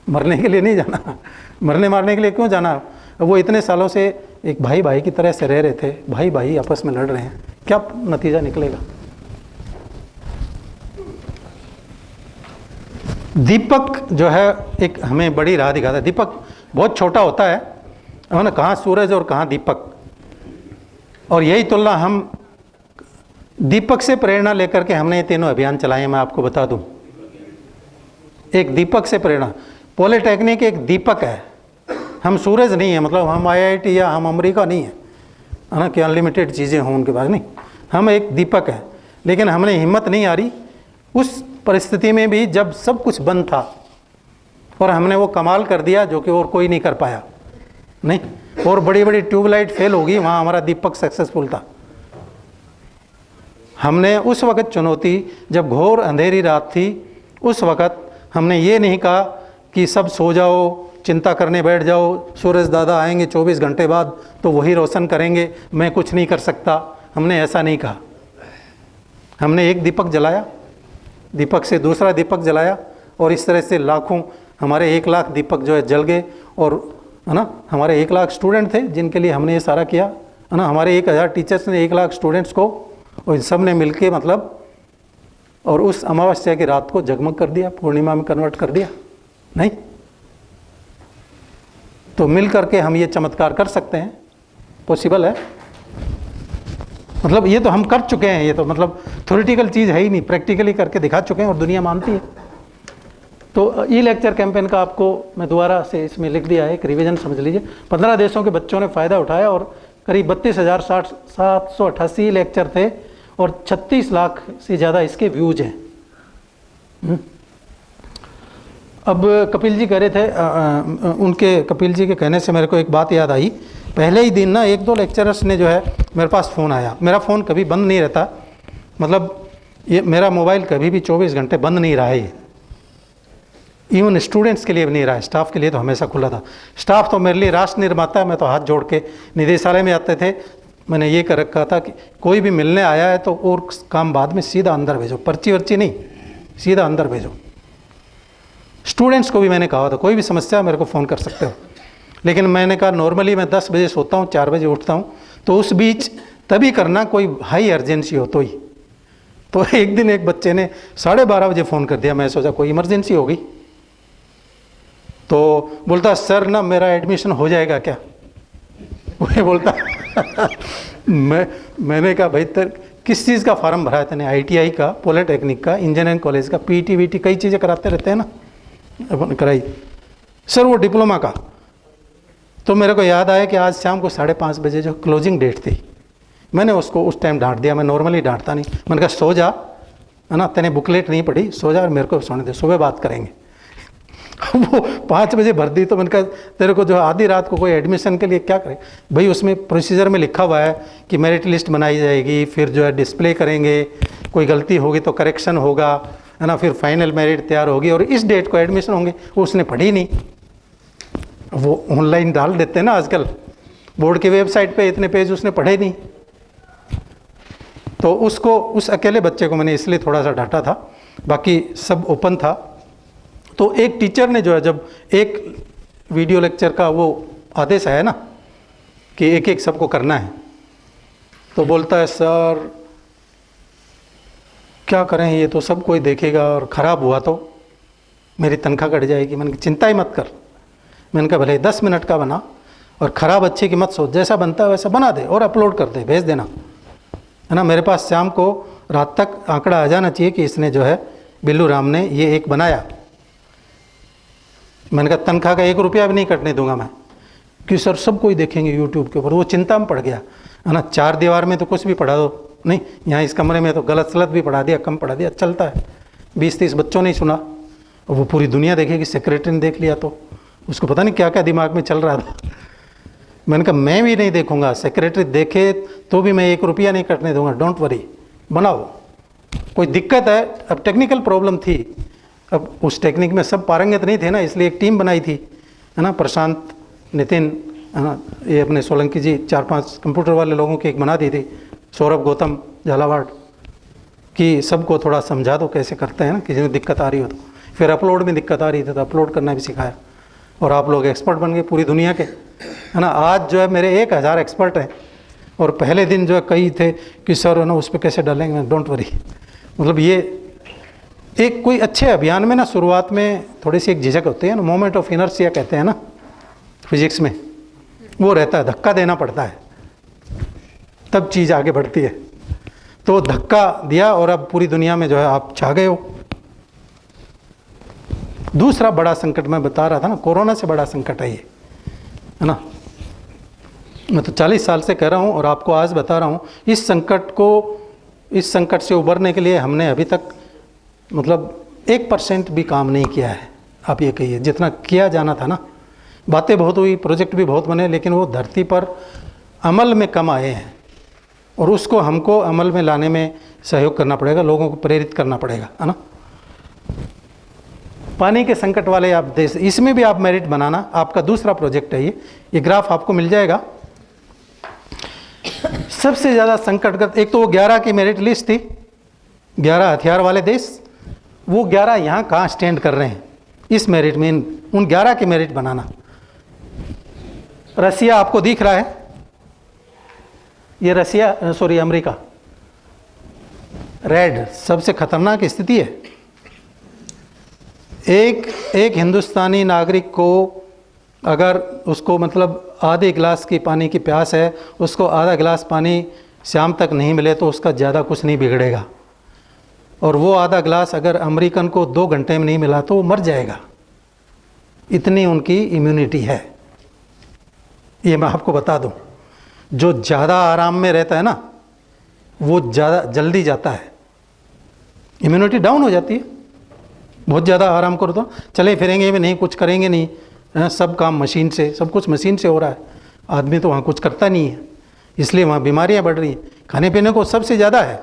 मरने के लिए नहीं जाना, मरने मारने के लिए क्यों जाना। वो इतने सालों से एक भाई भाई की तरह से रह रहे थे, भाई भाई आपस में लड़ रहे हैं, क्या नतीजा निकलेगा। दीपक जो है एक हमें बड़ी राह दिखाता है। दीपक बहुत छोटा होता है ना, कहाँ सूरज और कहाँ दीपक, और यही तुलना हम दीपक से प्रेरणा लेकर के हमने ये तीनों अभियान चलाए हैं। मैं आपको बता दूं, एक दीपक से प्रेरणा, पॉलिटेक्निक एक दीपक है, हम सूरज नहीं है, मतलब हम IIT या हम अमेरिका नहीं है ना कि अनलिमिटेड चीज़ें हों उनके पास, नहीं, हम एक दीपक है। लेकिन हमने हिम्मत नहीं हारी उस परिस्थिति में भी जब सब कुछ बंद था, और हमने वो कमाल कर दिया जो कि और कोई नहीं कर पाया, नहीं, और बड़ी बड़ी ट्यूबलाइट फेल होगी, वहाँ हमारा दीपक सक्सेसफुल था। हमने उस वक़्त चुनौती, जब घोर अंधेरी रात थी, उस वक़्त हमने ये नहीं कहा कि सब सो जाओ, चिंता करने बैठ जाओ, सूरज दादा आएंगे 24 घंटे बाद तो वही रोशन करेंगे, मैं कुछ नहीं कर सकता। हमने ऐसा नहीं कहा। हमने एक दीपक जलाया, दीपक से दूसरा दीपक जलाया, और इस तरह से लाखों, हमारे 1 लाख दीपक जो है जल गए। और है ना, हमारे 1 लाख स्टूडेंट थे जिनके लिए हमने ये सारा किया, है ना। हमारे 1000 टीचर्स ने 1 लाख स्टूडेंट्स को, और सब ने मिल के मतलब, और उस अमावस्या की रात को जगमग कर दिया, पूर्णिमा में कन्वर्ट कर दिया, नहीं। तो मिल करके हम ये चमत्कार कर सकते हैं, पॉसिबल है। मतलब ये तो हम कर चुके हैं, ये तो मतलब थ्योरेटिकल चीज़ है ही नहीं, प्रैक्टिकली करके दिखा चुके हैं और दुनिया मानती है। तो ई लेक्चर कैंपेन का आपको मैं दोबारा से इसमें लिख दिया है, एक रिवीजन समझ लीजिए। 15 देशों के बच्चों ने फ़ायदा उठाया, और करीब 32,788 लेक्चर थे, और 36 लाख से ज़्यादा इसके व्यूज हैं। अब कपिल जी कह रहे थे, उनके कपिल जी के कहने से मेरे को एक बात याद आई। पहले ही दिन ना 1-2 लेक्चरर्स ने जो है मेरे पास फ़ोन आया। मेरा फ़ोन कभी बंद नहीं रहता, मतलब ये मेरा मोबाइल कभी भी 24 घंटे बंद नहीं रहा है। ये इवन स्टूडेंट्स के लिए भी नहीं रहा है, स्टाफ के लिए तो हमेशा खुला था। स्टाफ तो मेरे लिए राष्ट्र निर्माता है, मैं तो हाथ जोड़ के निदेशालय में आते थे। मैंने ये कर रखा था कि कोई भी मिलने आया है तो और काम बाद में सीधा अंदर भेजो, पर्ची वर्ची नहीं, सीधा अंदर भेजो। स्टूडेंट्स को भी मैंने कहा था कोई भी समस्या मेरे को फ़ोन कर सकते हो। लेकिन मैंने कहा नॉर्मली मैं 10 बजे सोता हूँ, 4 बजे उठता हूँ, तो उस बीच तभी करना कोई हाई अर्जेंसी हो तो ही। तो एक दिन एक बच्चे ने 12:30 बजे फ़ोन कर दिया। मैं सोचा कोई इमरजेंसी होगी, तो बोलता सर ना मेरा एडमिशन हो जाएगा क्या। वो बोलता मैंने कहा भाई तर किस चीज़ का फार्म भरा है तूने। ITI का, पॉलिटेक्निक का, इंजीनियरिंग कॉलेज का, PT VT कई चीज़ें कराते रहते हैं ना, अपन कराई। सर वो डिप्लोमा का। तो मेरे को याद आया कि आज शाम को 5:30 बजे जो क्लोजिंग डेट थी, मैंने उसको उस टाइम डांट दिया। मैं नॉर्मली डांटता नहीं, मैंने कहा सो जा, है ना, तेने बुकलेट नहीं पढ़ी, सो जा और मेरे को सोने दे, सुबह बात करेंगे। वो 5 बजे भर दी। तो मैंने कहा तेरे को जो आधी रात को कोई एडमिशन के लिए क्या करे भाई, उसमें प्रोसीजर में लिखा हुआ है कि मेरिट लिस्ट बनाई जाएगी, फिर जो है डिस्प्ले करेंगे, कोई गलती होगी तो करेक्शन होगा, है ना, फिर फाइनल मेरिट तैयार होगी और इस डेट को एडमिशन होंगे। वो उसने पढ़ी नहीं, वो ऑनलाइन डाल देते हैं ना आजकल, बोर्ड की वेबसाइट पे इतने पेज उसने पढ़े नहीं। तो उसको, उस अकेले बच्चे को मैंने इसलिए थोड़ा सा डांटा था, बाकी सब ओपन था। तो एक टीचर ने जो है, जब एक वीडियो लेक्चर का वो आदेश आया ना कि एक एक सबको करना है, तो बोलता है सर क्या करें, ये तो सब कोई देखेगा और ख़राब हुआ तो मेरी तनख्वाह कट जाएगी। मैंने कहा चिंता ही मत कर। मैंने कहा भले 10 मिनट का बना और ख़राब अच्छे की मत सोच, जैसा बनता है वैसा बना दे और अपलोड कर दे, भेज देना, है ना। मेरे पास शाम को रात तक आंकड़ा आ जाना चाहिए कि इसने जो है बिल्लू राम ने ये एक बनाया। मैंने कहा तनख्वाह का 1 रुपया भी नहीं कटने दूंगा मैं, कि सर सब कोई देखेंगे यूट्यूब के ऊपर। वो चिंता में पड़ गया, है ना। 4 दीवार में तो कुछ भी पढ़ा दो, नहीं यहाँ इस कमरे में तो गलत सलत भी पढ़ा दिया, कम पढ़ा दिया, चलता है। 20-30 बच्चों ने सुना और वो पूरी दुनिया देखेगी। सेक्रेटरी ने देख लिया तो उसको पता नहीं क्या क्या दिमाग में चल रहा था। मैंने कहा मैं भी नहीं देखूंगा, सेक्रेटरी देखे तो भी मैं 1 रुपया नहीं कटने दूंगा, डोंट वरी, बनाओ। कोई दिक्कत है, अब टेक्निकल प्रॉब्लम थी, अब उस टेक्निक में सब पारंगत नहीं थे ना, इसलिए एक टीम बनाई थी, है ना। प्रशांत, नितिन, है ना, ये अपने सोलंकी जी, 4-5 कंप्यूटर वाले लोगों की एक बना दी थी, सौरभ, गौतम, झालावाड़, कि सबको थोड़ा समझा दो कैसे करते हैं ना, किसी में दिक्कत आ रही हो तो। फिर अपलोड में दिक्कत आ रही थी तो अपलोड करना भी सिखाया और आप लोग एक्सपर्ट बन गए पूरी दुनिया के, है ना। आज जो है मेरे 1000 एक्सपर्ट हैं और पहले दिन जो है कई थे कि सर है ना उस पर कैसे डालेंगे, डोंट वरी। मतलब ये एक कोई अच्छे अभियान में ना शुरुआत में थोड़ी सी एक झिझक होती है ना, मोमेंट ऑफ इनर्शिया कहते हैं ना फिजिक्स में, वो रहता है, धक्का देना पड़ता है तब चीज़ आगे बढ़ती है। तो धक्का दिया और अब पूरी दुनिया में जो है आप छा गए हो। दूसरा बड़ा संकट मैं बता रहा था ना, कोरोना से बड़ा संकट है ये, है ना। मैं तो 40 साल से कह रहा हूँ और आपको आज बता रहा हूँ, इस संकट से उबरने के लिए हमने अभी तक मतलब 1% भी काम नहीं किया है। आप ये कहिए जितना किया जाना था ना, बातें बहुत हुई, प्रोजेक्ट भी बहुत बने, लेकिन वो धरती पर अमल में कम आए हैं और उसको हमको अमल में लाने में सहयोग करना पड़ेगा, लोगों को प्रेरित करना पड़ेगा, है ना। पानी के संकट वाले आप देश, इसमें भी आप मेरिट बनाना, आपका दूसरा प्रोजेक्ट है ये ग्राफ आपको मिल जाएगा। सबसे ज़्यादा संकटग्रस्त, एक तो वो 11 की मेरिट लिस्ट थी, 11 हथियार वाले देश, वो 11 यहाँ कहाँ स्टैंड कर रहे हैं इस मेरिट में, उन 11 की मेरिट बनाना। रसिया आपको दिख रहा है, ये रसिया, सॉरी अमेरिका, रेड सबसे खतरनाक स्थिति है। एक हिंदुस्तानी नागरिक को अगर उसको मतलब आधे गिलास की पानी की प्यास है, उसको आधा गिलास पानी शाम तक नहीं मिले तो उसका ज़्यादा कुछ नहीं बिगड़ेगा, और वो आधा गिलास अगर अमेरिकन को 2 घंटे में नहीं मिला तो वो मर जाएगा, इतनी उनकी इम्यूनिटी है। ये मैं आपको बता दूं, जो ज़्यादा आराम में रहता है ना वो ज़्यादा जल्दी जाता है, इम्यूनिटी डाउन हो जाती है। बहुत ज़्यादा आराम करो तो चले फिरेंगे भी नहीं, कुछ करेंगे नहीं, सब काम मशीन से, सब कुछ मशीन से हो रहा है, आदमी तो वहाँ कुछ करता नहीं है, इसलिए वहाँ बीमारियाँ बढ़ रही हैं। खाने पीने को सबसे ज़्यादा है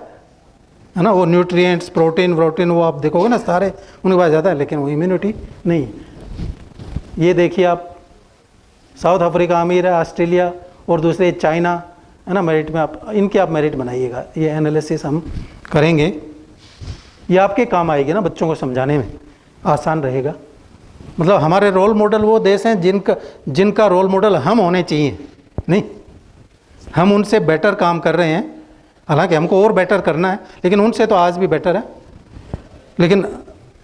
ना, वो न्यूट्रिएंट्स, प्रोटीन वो आप देखोगे ना सारे उनके पास ज़्यादा है, लेकिन वो इम्यूनिटी नहीं। ये देखिए आप, साउथ अफ्रीका अमीर है, ऑस्ट्रेलिया और दूसरे चाइना, है ना, मेरिट में आप इनके आप मेरिट बनाइएगा। ये एनालिसिस हम करेंगे, ये आपके काम आएगी ना, बच्चों को समझाने में आसान रहेगा। मतलब हमारे रोल मॉडल वो देश हैं जिनका रोल मॉडल हम होने चाहिए, नहीं हम उनसे बेटर काम कर रहे हैं, हालांकि हमको और बेटर करना है, लेकिन उनसे तो आज भी बेटर है। लेकिन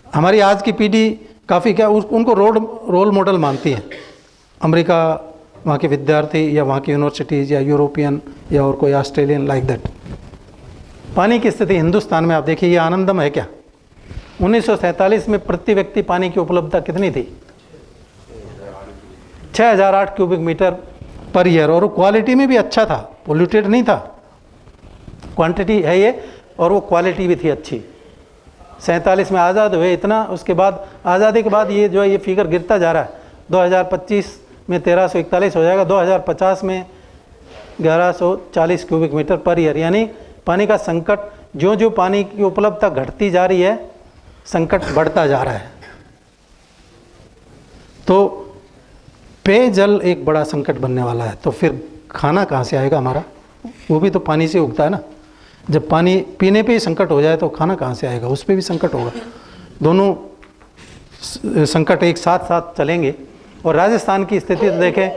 हमारी आज की पीढ़ी काफ़ी क्या उनको रोल मॉडल मानती है, अमेरिका, वहाँ के विद्यार्थी या वहाँ की यूनिवर्सिटीज़ या यूरोपियन या और कोई ऑस्ट्रेलियन, लाइक दैट। पानी की स्थिति हिंदुस्तान में आप देखिए, ये आनंदम है क्या। 1947 में प्रति व्यक्ति पानी की उपलब्धता कितनी थी? 6008 क्यूबिक मीटर पर ईयर, और क्वालिटी में भी अच्छा था, पोल्यूटेड नहीं था। क्वांटिटी है ये और वो क्वालिटी भी थी अच्छी। 47 में आज़ाद हुए इतना, उसके बाद आज़ादी के बाद ये जो है ये फिगर गिरता जा रहा है। 2025 में 1341 हो जाएगा, 2050 में 1140 क्यूबिक मीटर पर ईयर। यानी पानी का संकट, जो जो पानी की उपलब्धता घटती जा रही है, संकट बढ़ता जा रहा है। तो पेयजल एक बड़ा संकट बनने वाला है। तो फिर खाना कहाँ से आएगा हमारा? वो भी तो पानी से उगता है ना। जब पानी पीने पे ही संकट हो जाए तो खाना कहाँ से आएगा? उस पर भी संकट होगा। दोनों संकट एक साथ साथ चलेंगे। और राजस्थान की स्थिति तो देखें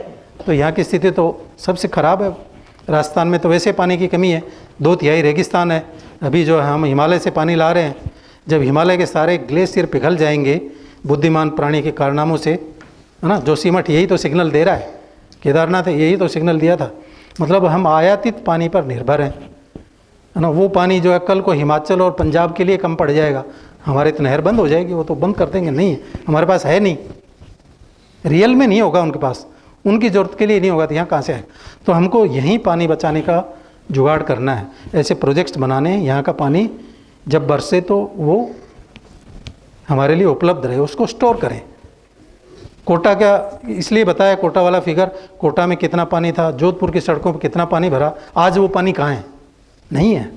तो यहाँ की स्थिति तो सबसे ख़राब है। राजस्थान में तो वैसे पानी की कमी है, 2/3 रेगिस्तान है अभी जो है हम हिमालय से पानी ला रहे हैं, जब हिमालय के सारे ग्लेशियर पिघल जाएंगे बुद्धिमान प्राणी के कारनामों से, है ना, जोशीमठ यही तो सिग्नल दे रहा है, केदारनाथ यही तो सिग्नल दिया था। मतलब हम आयातित पानी पर निर्भर हैं, है ना। वो पानी जो है कल को हिमाचल और पंजाब के लिए कम पड़ जाएगा, हमारे तो नहर बंद हो जाएगी, वो तो बंद कर देंगे। नहीं, हमारे पास है नहीं, रियल में नहीं होगा उनके पास, उनकी ज़रूरत के लिए नहीं होगा, तो यहाँ कहाँ से आएगा। तो हमको यहीं पानी बचाने का जुगाड़ करना है, ऐसे प्रोजेक्ट्स बनाने हैं, यहाँ का पानी जब बरसे तो वो हमारे लिए उपलब्ध रहे, उसको स्टोर करें। कोटा का इसलिए बताया, कोटा वाला फिगर, कोटा में कितना पानी था, जोधपुर की सड़कों पर कितना पानी भरा, आज वो पानी कहाँ है? नहीं है,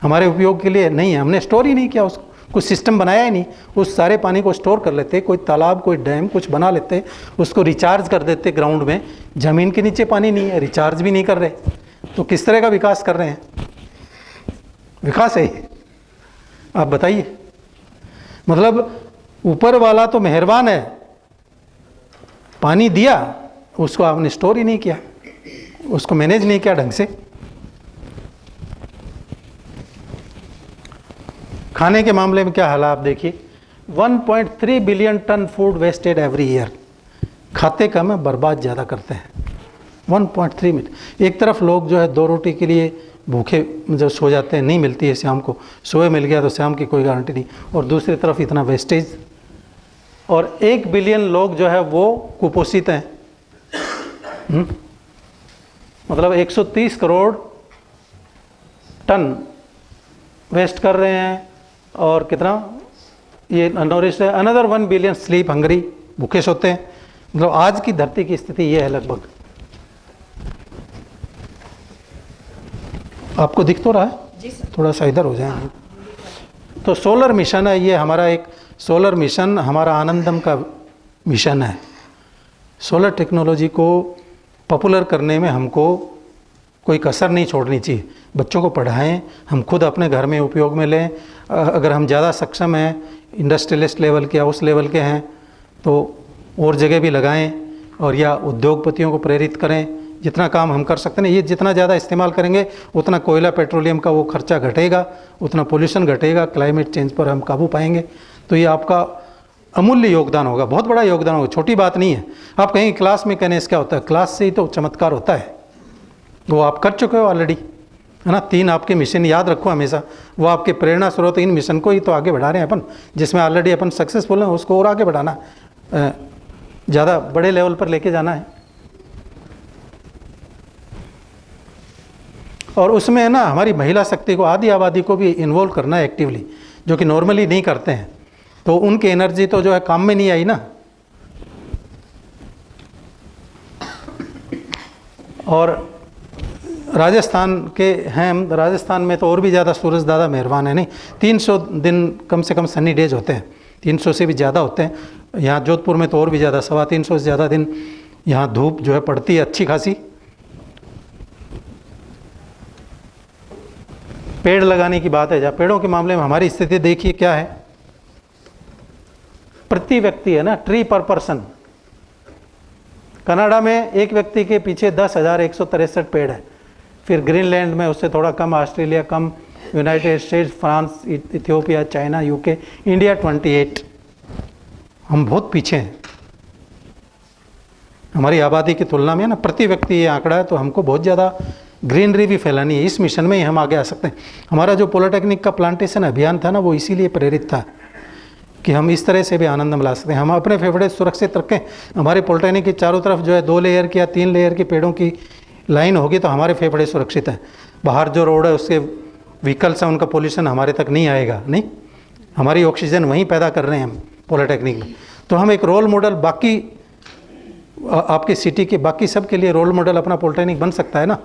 हमारे उपयोग के लिए नहीं है, हमने स्टोर ही नहीं किया उसको, कुछ सिस्टम बनाया ही नहीं। उस सारे पानी को स्टोर कर लेते, कोई तालाब कोई डैम कुछ बना लेते, उसको रिचार्ज कर देते ग्राउंड में। ज़मीन के नीचे पानी नहीं है, रिचार्ज भी नहीं कर रहे, तो किस तरह का विकास कर रहे हैं? विकास है ये? आप बताइए। मतलब ऊपर वाला तो मेहरबान है, पानी दिया, उसको आपने स्टोर ही नहीं किया, उसको मैनेज नहीं किया ढंग से। खाने के मामले में क्या हाल है आप देखिए, 1.3 billion ton food wasted every year. खाते कम है, बर्बाद ज़्यादा करते हैं। 1.3 मिलियन। एक तरफ लोग जो है 2 रोटी के लिए भूखे जब सो जाते हैं, नहीं मिलती है शाम को, सुबह मिल गया तो शाम की कोई गारंटी नहीं, और दूसरी तरफ इतना वेस्टेज। और 1 बिलियन लोग जो है वो कुपोषित हैं। मतलब 130 करोड़ टन वेस्ट कर रहे हैं, और कितना ये नॉरिश है। अनदर 1 बिलियन स्लीप हंगरी, भूखे सोते हैं। मतलब आज की धरती की स्थिति ये है लगभग। आपको दिख तो रहा है? जी सर। थोड़ा सा इधर हो जाए। तो सोलर मिशन है ये हमारा, एक सोलर मिशन हमारा आनंदम का मिशन है। सोलर टेक्नोलॉजी को पॉपुलर करने में हमको कोई कसर नहीं छोड़नी चाहिए। बच्चों को पढ़ाएं, हम खुद अपने घर में उपयोग में लें। अगर हम ज़्यादा सक्षम हैं, इंडस्ट्रियलिस्ट लेवल के या उस लेवल के हैं, तो और जगह भी लगाएं, और या उद्योगपतियों को प्रेरित करें। जितना काम हम कर सकते हैं, ये जितना ज़्यादा इस्तेमाल करेंगे उतना कोयला पेट्रोलियम का वो खर्चा घटेगा, उतना पोल्यूशन घटेगा, क्लाइमेट चेंज पर हम काबू पाएंगे। तो ये आपका अमूल्य योगदान होगा, बहुत बड़ा योगदान होगा, छोटी बात नहीं है। आप कहेंगे क्लास में कहने से क्या होता है, क्लास से ही तो चमत्कार होता है। वो आप कर चुके हो ऑलरेडी, है ना। 3 आपके मिशन याद रखो हमेशा, वो आपके प्रेरणा स्रोत। इन मिशन को ही तो आगे बढ़ा रहे हैं अपन, जिसमें ऑलरेडी अपन सक्सेसफुल हैं, उसको और आगे बढ़ाना, ज़्यादा बड़े लेवल पर लेके जाना है। और उसमें ना हमारी महिला शक्ति को, आधी आबादी को भी इन्वॉल्व करना है एक्टिवली, जो कि नॉर्मली नहीं करते हैं। तो उनकी एनर्जी तो जो है काम में नहीं आई ना। और राजस्थान के हैं हम, राजस्थान में तो और भी ज़्यादा सूरज दादा मेहरबान है। नहीं, 300 दिन कम से कम सनी डेज होते हैं, 300 से भी ज़्यादा होते हैं। यहाँ जोधपुर में तो और भी ज़्यादा, 325 से ज़्यादा दिन यहाँ धूप जो है पड़ती है अच्छी खासी। पेड़ लगाने की बात है, जहाँ पेड़ों के मामले में हमारी स्थिति देखिए क्या है। प्रति व्यक्ति है ना, ट्री पर पर्सन। कनाडा में एक व्यक्ति के पीछे 10,163 पेड़ है। फिर ग्रीनलैंड में उससे थोड़ा कम, ऑस्ट्रेलिया कम, United States, France, Ethiopia, China, UK, India 28। हम बहुत पीछे हैं हमारी आबादी की तुलना में ना, प्रति व्यक्ति ये आंकड़ा है। तो हमको बहुत ज़्यादा ग्रीनरी भी फैलानी है, इस मिशन में ही हम आगे आ सकते हैं। हमारा जो पॉलिटेक्निक का प्लांटेशन अभियान था ना, वो इसीलिए प्रेरित था कि हम इस तरह से भी आनंद मिला सकते हैं। हम अपने फेफड़े सुरक्षित रखें। हमारे पॉलिटेक्निक की चारों तरफ जो है 2 लेयर की या 3 लेयर की पेड़ों की लाइन होगी तो हमारे फेफड़े सुरक्षित हैं। बाहर जो रोड है उसके व्हीकल्स हैं, उनका पोल्यूशन हमारे तक नहीं आएगा। नहीं, हमारी ऑक्सीजन वहीं पैदा कर रहे हैं हम पॉलिटेक्निक में। तो हम एक रोल मॉडल, बाकी आपकी सिटी के बाकी सब के लिए रोल मॉडल अपना पॉलिटेक्निक बन सकता है ना।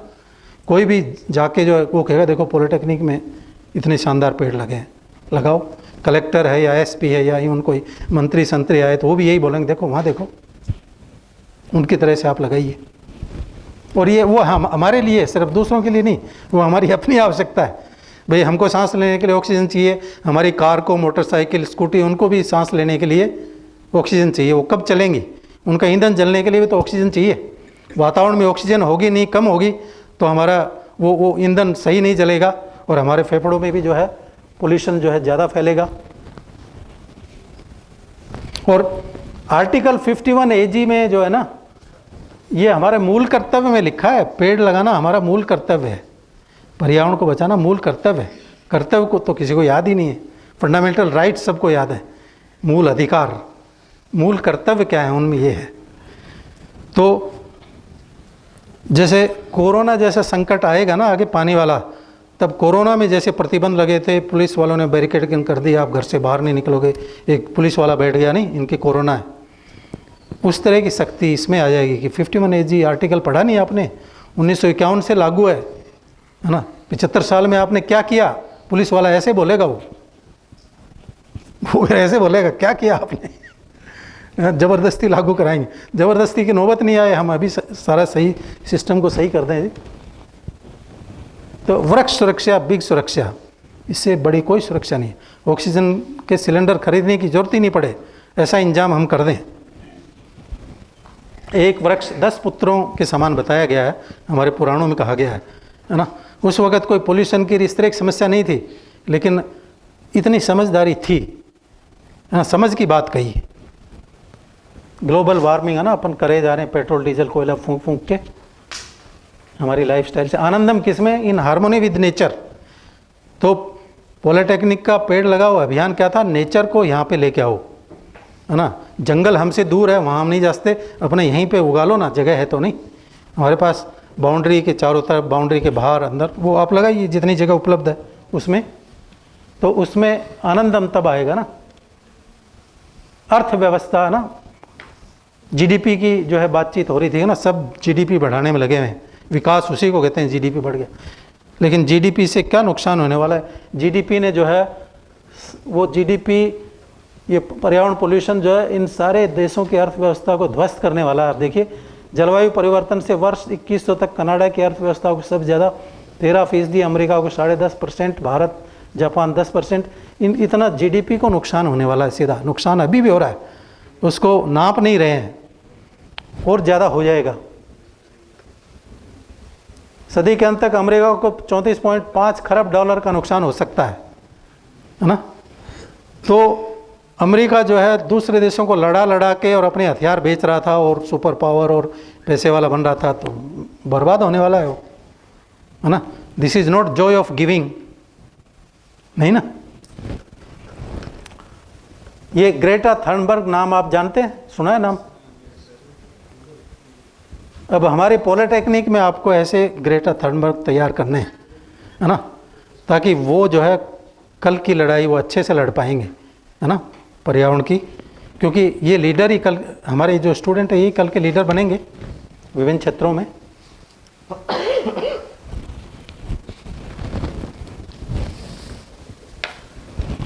कोई भी जाके जो है वो कहेगा देखो पॉलिटेक्निक में इतने शानदार पेड़ लगे हैं, लगाओ। कलेक्टर है या एसपी है या यूँ कोई मंत्री संतरी आए तो वो भी यही बोलेंगे देखो वहाँ देखो, उनकी तरह से आप लगाइए। और ये वो हम हमारे लिए, सिर्फ दूसरों के लिए नहीं, वो हमारी अपनी आवश्यकता है। भाई हमको सांस लेने के लिए ऑक्सीजन चाहिए, हमारी कार को, मोटरसाइकिल, स्कूटी, उनको भी सांस लेने के लिए ऑक्सीजन चाहिए। वो कब चलेंगी, उनका ईंधन जलने के लिए भी तो ऑक्सीजन चाहिए। वातावरण में ऑक्सीजन होगी नहीं, कम होगी तो हमारा वो ईंधन सही नहीं जलेगा और हमारे फेफड़ों में भी जो है पोल्यूशन जो है ज़्यादा फैलेगा। और आर्टिकल 51 AG में जो है ना, ये हमारे मूल कर्तव्य में लिखा है, पेड़ लगाना हमारा मूल कर्तव्य है, पर्यावरण को बचाना मूल कर्तव्य है। कर्तव्य को तो किसी को याद ही नहीं है, फंडामेंटल राइट सबको याद है, मूल अधिकार, मूल कर्तव्य क्या है उनमें ये है। तो जैसे कोरोना जैसा संकट आएगा ना आगे पानी वाला, तब कोरोना में जैसे प्रतिबंध लगे थे, पुलिस वालों ने बैरिकेड कर दिया, आप घर से बाहर नहीं निकलोगे, एक पुलिस वाला बैठ गया नहीं इनके कोरोना है, उस तरह की सख्ती इसमें आ जाएगी कि 51 AG आर्टिकल पढ़ा नहीं आपने, 1951 से लागू है ना। 75 साल में आपने क्या किया, पुलिस वाला ऐसे बोलेगा, वो ऐसे बोलेगा क्या किया आपने, ज़बरदस्ती लागू कराएंगे। ज़बरदस्ती की नौबत नहीं आए, हम अभी सारा सही सिस्टम को सही कर दें जी। तो वृक्ष सुरक्षा, बिग सुरक्षा, इससे बड़ी कोई सुरक्षा नहीं है। ऑक्सीजन के सिलेंडर खरीदने की जरूरत ही नहीं पड़े, ऐसा इंतजाम हम कर दें। एक वृक्ष 10 पुत्रों के समान बताया गया है, हमारे पुराणों में कहा गया है ना। उस वक़्त कोई पोल्यूशन की इस तरह की समस्या नहीं थी, लेकिन इतनी समझदारी थी, हाँ, समझ की बात कही। ग्लोबल वार्मिंग है ना, अपन करे जा रहे हैं पेट्रोल डीजल कोयला फूंक फूंक के, हमारी लाइफस्टाइल से आनंदम किसमें, इन हार्मोनी विद नेचर। तो पॉलिटेक्निक का पेड़ लगाओ अभियान क्या था, नेचर को यहाँ पे लेके आओ, है ना। जंगल हमसे दूर है, वहाँ हम नहीं जाते, अपने यहीं पे उगा लो ना, जगह है तो नहीं हमारे पास, बाउंड्री के चारों तरफ, बाउंड्री के बाहर अंदर, वो आप लगाइए जितनी जगह उपलब्ध है उसमें। तो उसमें आनंदम तब आएगा ना। अर्थव्यवस्था ना, GDP की जो है बातचीत हो रही थी ना, सब GDP बढ़ाने में लगे हुए हैं, विकास उसी को कहते हैं, GDP बढ़ गया। लेकिन GDP से क्या नुकसान होने वाला है, GDP ने जो है वो GDP, ये पर्यावरण पोल्यूशन जो है इन सारे देशों की अर्थव्यवस्था को ध्वस्त करने वाला है। आप देखिए, जलवायु परिवर्तन से वर्ष 2100 तक कनाडा की अर्थव्यवस्था को सबसे ज़्यादा 13%, अमेरिका को 10.5%, भारत जापान 10%, इतना GDP को नुकसान होने वाला है, सीधा नुकसान अभी भी हो रहा है, उसको नाप नहीं रहे हैं, और ज़्यादा हो जाएगा। सदी के अंत तक अमेरिका को 34.5 खरब डॉलर का नुकसान हो सकता है ना। तो अमेरिका जो है दूसरे देशों को लड़ा के और अपने हथियार बेच रहा था और सुपर पावर और पैसे वाला बन रहा था, तो बर्बाद होने वाला है वो, है ना। This is not Joy of giving, नहीं ना। ये ग्रेटा थर्नबर्ग नाम आप जानते हैं, सुना है नाम। अब हमारे पॉलिटेक्निक में आपको ऐसे ग्रेटा थर्नबर्ग तैयार करने हैं, है ना, ताकि वो जो है कल की लड़ाई वो अच्छे से लड़ पाएंगे, है ना, पर्यावरण की। क्योंकि ये लीडर ही कल, हमारे जो स्टूडेंट है यही कल के लीडर बनेंगे विभिन्न क्षेत्रों में।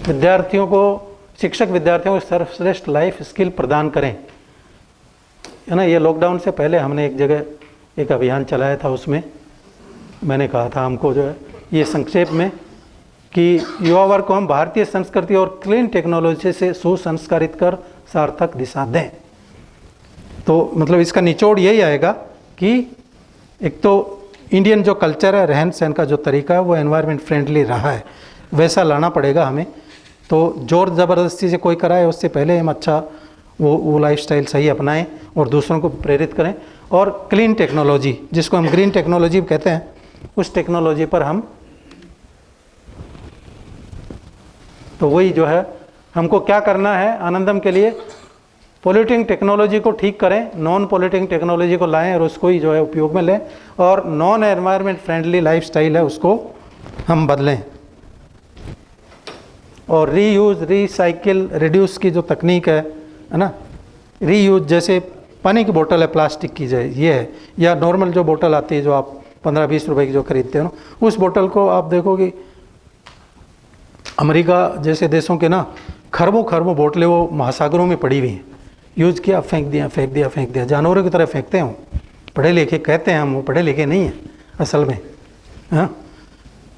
विद्यार्थियों को, शिक्षक विद्यार्थियों को सर्वश्रेष्ठ लाइफ स्किल प्रदान करें, है ना। ये लॉकडाउन से पहले हमने एक जगह एक अभियान चलाया था, उसमें मैंने कहा था हमको जो है ये संक्षेप में कि युवा वर्ग को हम भारतीय संस्कृति और क्लीन टेक्नोलॉजी से सुसंस्कारित कर सार्थक दिशा दें। तो मतलब इसका निचोड़ यही आएगा कि एक तो इंडियन जो कल्चर है, रहन सहन का जो तरीका है वो एनवायरनमेंट फ्रेंडली रहा है, वैसा लाना पड़ेगा हमें। तो जोर ज़बरदस्ती से कोई कराए उससे पहले हम अच्छा वो लाइफस्टाइल सही अपनाएं और दूसरों को प्रेरित करें। और क्लीन टेक्नोलॉजी, जिसको हम ग्रीन टेक्नोलॉजी कहते हैं, उस टेक्नोलॉजी पर हम, तो वही जो है हमको क्या करना है आनंदम के लिए, पोल्यूटिंग टेक्नोलॉजी को ठीक करें, नॉन पोल्यूटिंग टेक्नोलॉजी को लाएं और उसको ही जो है उपयोग में लें, और नॉन एनवायरनमेंट फ्रेंडली लाइफस्टाइल है उसको हम बदलें। और रीयूज़, रीसाइकिल, रिड्यूस की जो तकनीक है ना, रीयूज, जैसे पानी की बोतल है प्लास्टिक की जाए ये है, या नॉर्मल जो बोतल आती है जो आप 15-20 रुपए की जो खरीदते हो ना, उस बोतल को आप देखोगे अमेरिका जैसे देशों के ना खरबों खरबों बोतलें वो महासागरों में पड़ी हुई हैं, यूज किया फेंक दिया फेंक दिया फेंक दिया, जानवरों की तरह फेंकते हैं। पढ़े लिखे कहते हैं हम, वो पढ़े लिखे नहीं हैं असल में। हाँ,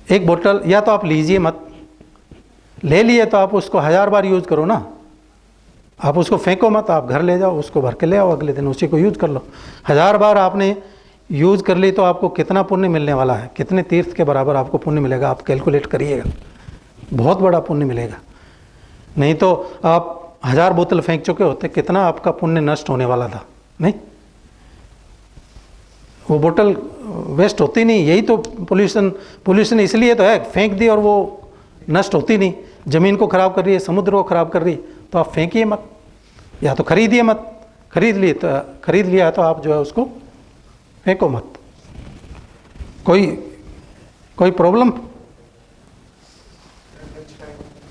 एक बोतल या तो आप लीजिए मत, ले लिए तो आप उसको 1000 बार यूज़ करो ना, आप उसको फेंको मत, आप घर ले जाओ, उसको भर के ले आओ, अगले दिन उसी को यूज़ कर लो। 1000 बार आपने यूज कर ली तो आपको कितना पुण्य मिलने वाला है, कितने तीर्थ के बराबर आपको पुण्य मिलेगा, आप कैलकुलेट करिएगा, बहुत बड़ा पुण्य मिलेगा। नहीं तो आप 1000 बोतल फेंक चुके होते, कितना आपका पुण्य नष्ट होने वाला था। नहीं, वो बोतल वेस्ट होती नहीं, यही तो पोल्यूशन इसलिए तो है, फेंक दी और वो नष्ट होती नहीं, ज़मीन को ख़राब कर रही है, समुद्र को ख़राब कर रही है, तो आप फेंकिए मत, या तो खरीदिए मत, खरीद लिया तो आप जो है उसको फेंको मत। कोई प्रॉब्लम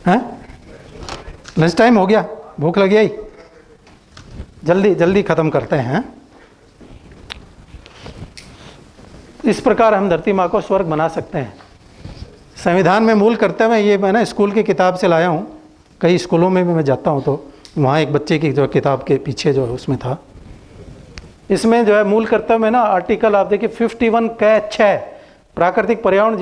है? लंच टाइम हो गया, भूख लगी आई, जल्दी ख़त्म करते हैं। इस प्रकार हम धरती माँ को स्वर्ग बना सकते हैं। संविधान में मूल कर्तव्य, ये मैं ना स्कूल की किताब से लाया हूँ, कई स्कूलों में भी मैं जाता हूँ तो वहाँ एक बच्चे की जो किताब के पीछे जो है उसमें था, इसमें जो है मूल कर्तव्य में ना आर्टिकल आप देखिए 51 क 6 प्राकृतिक पर्यावरण,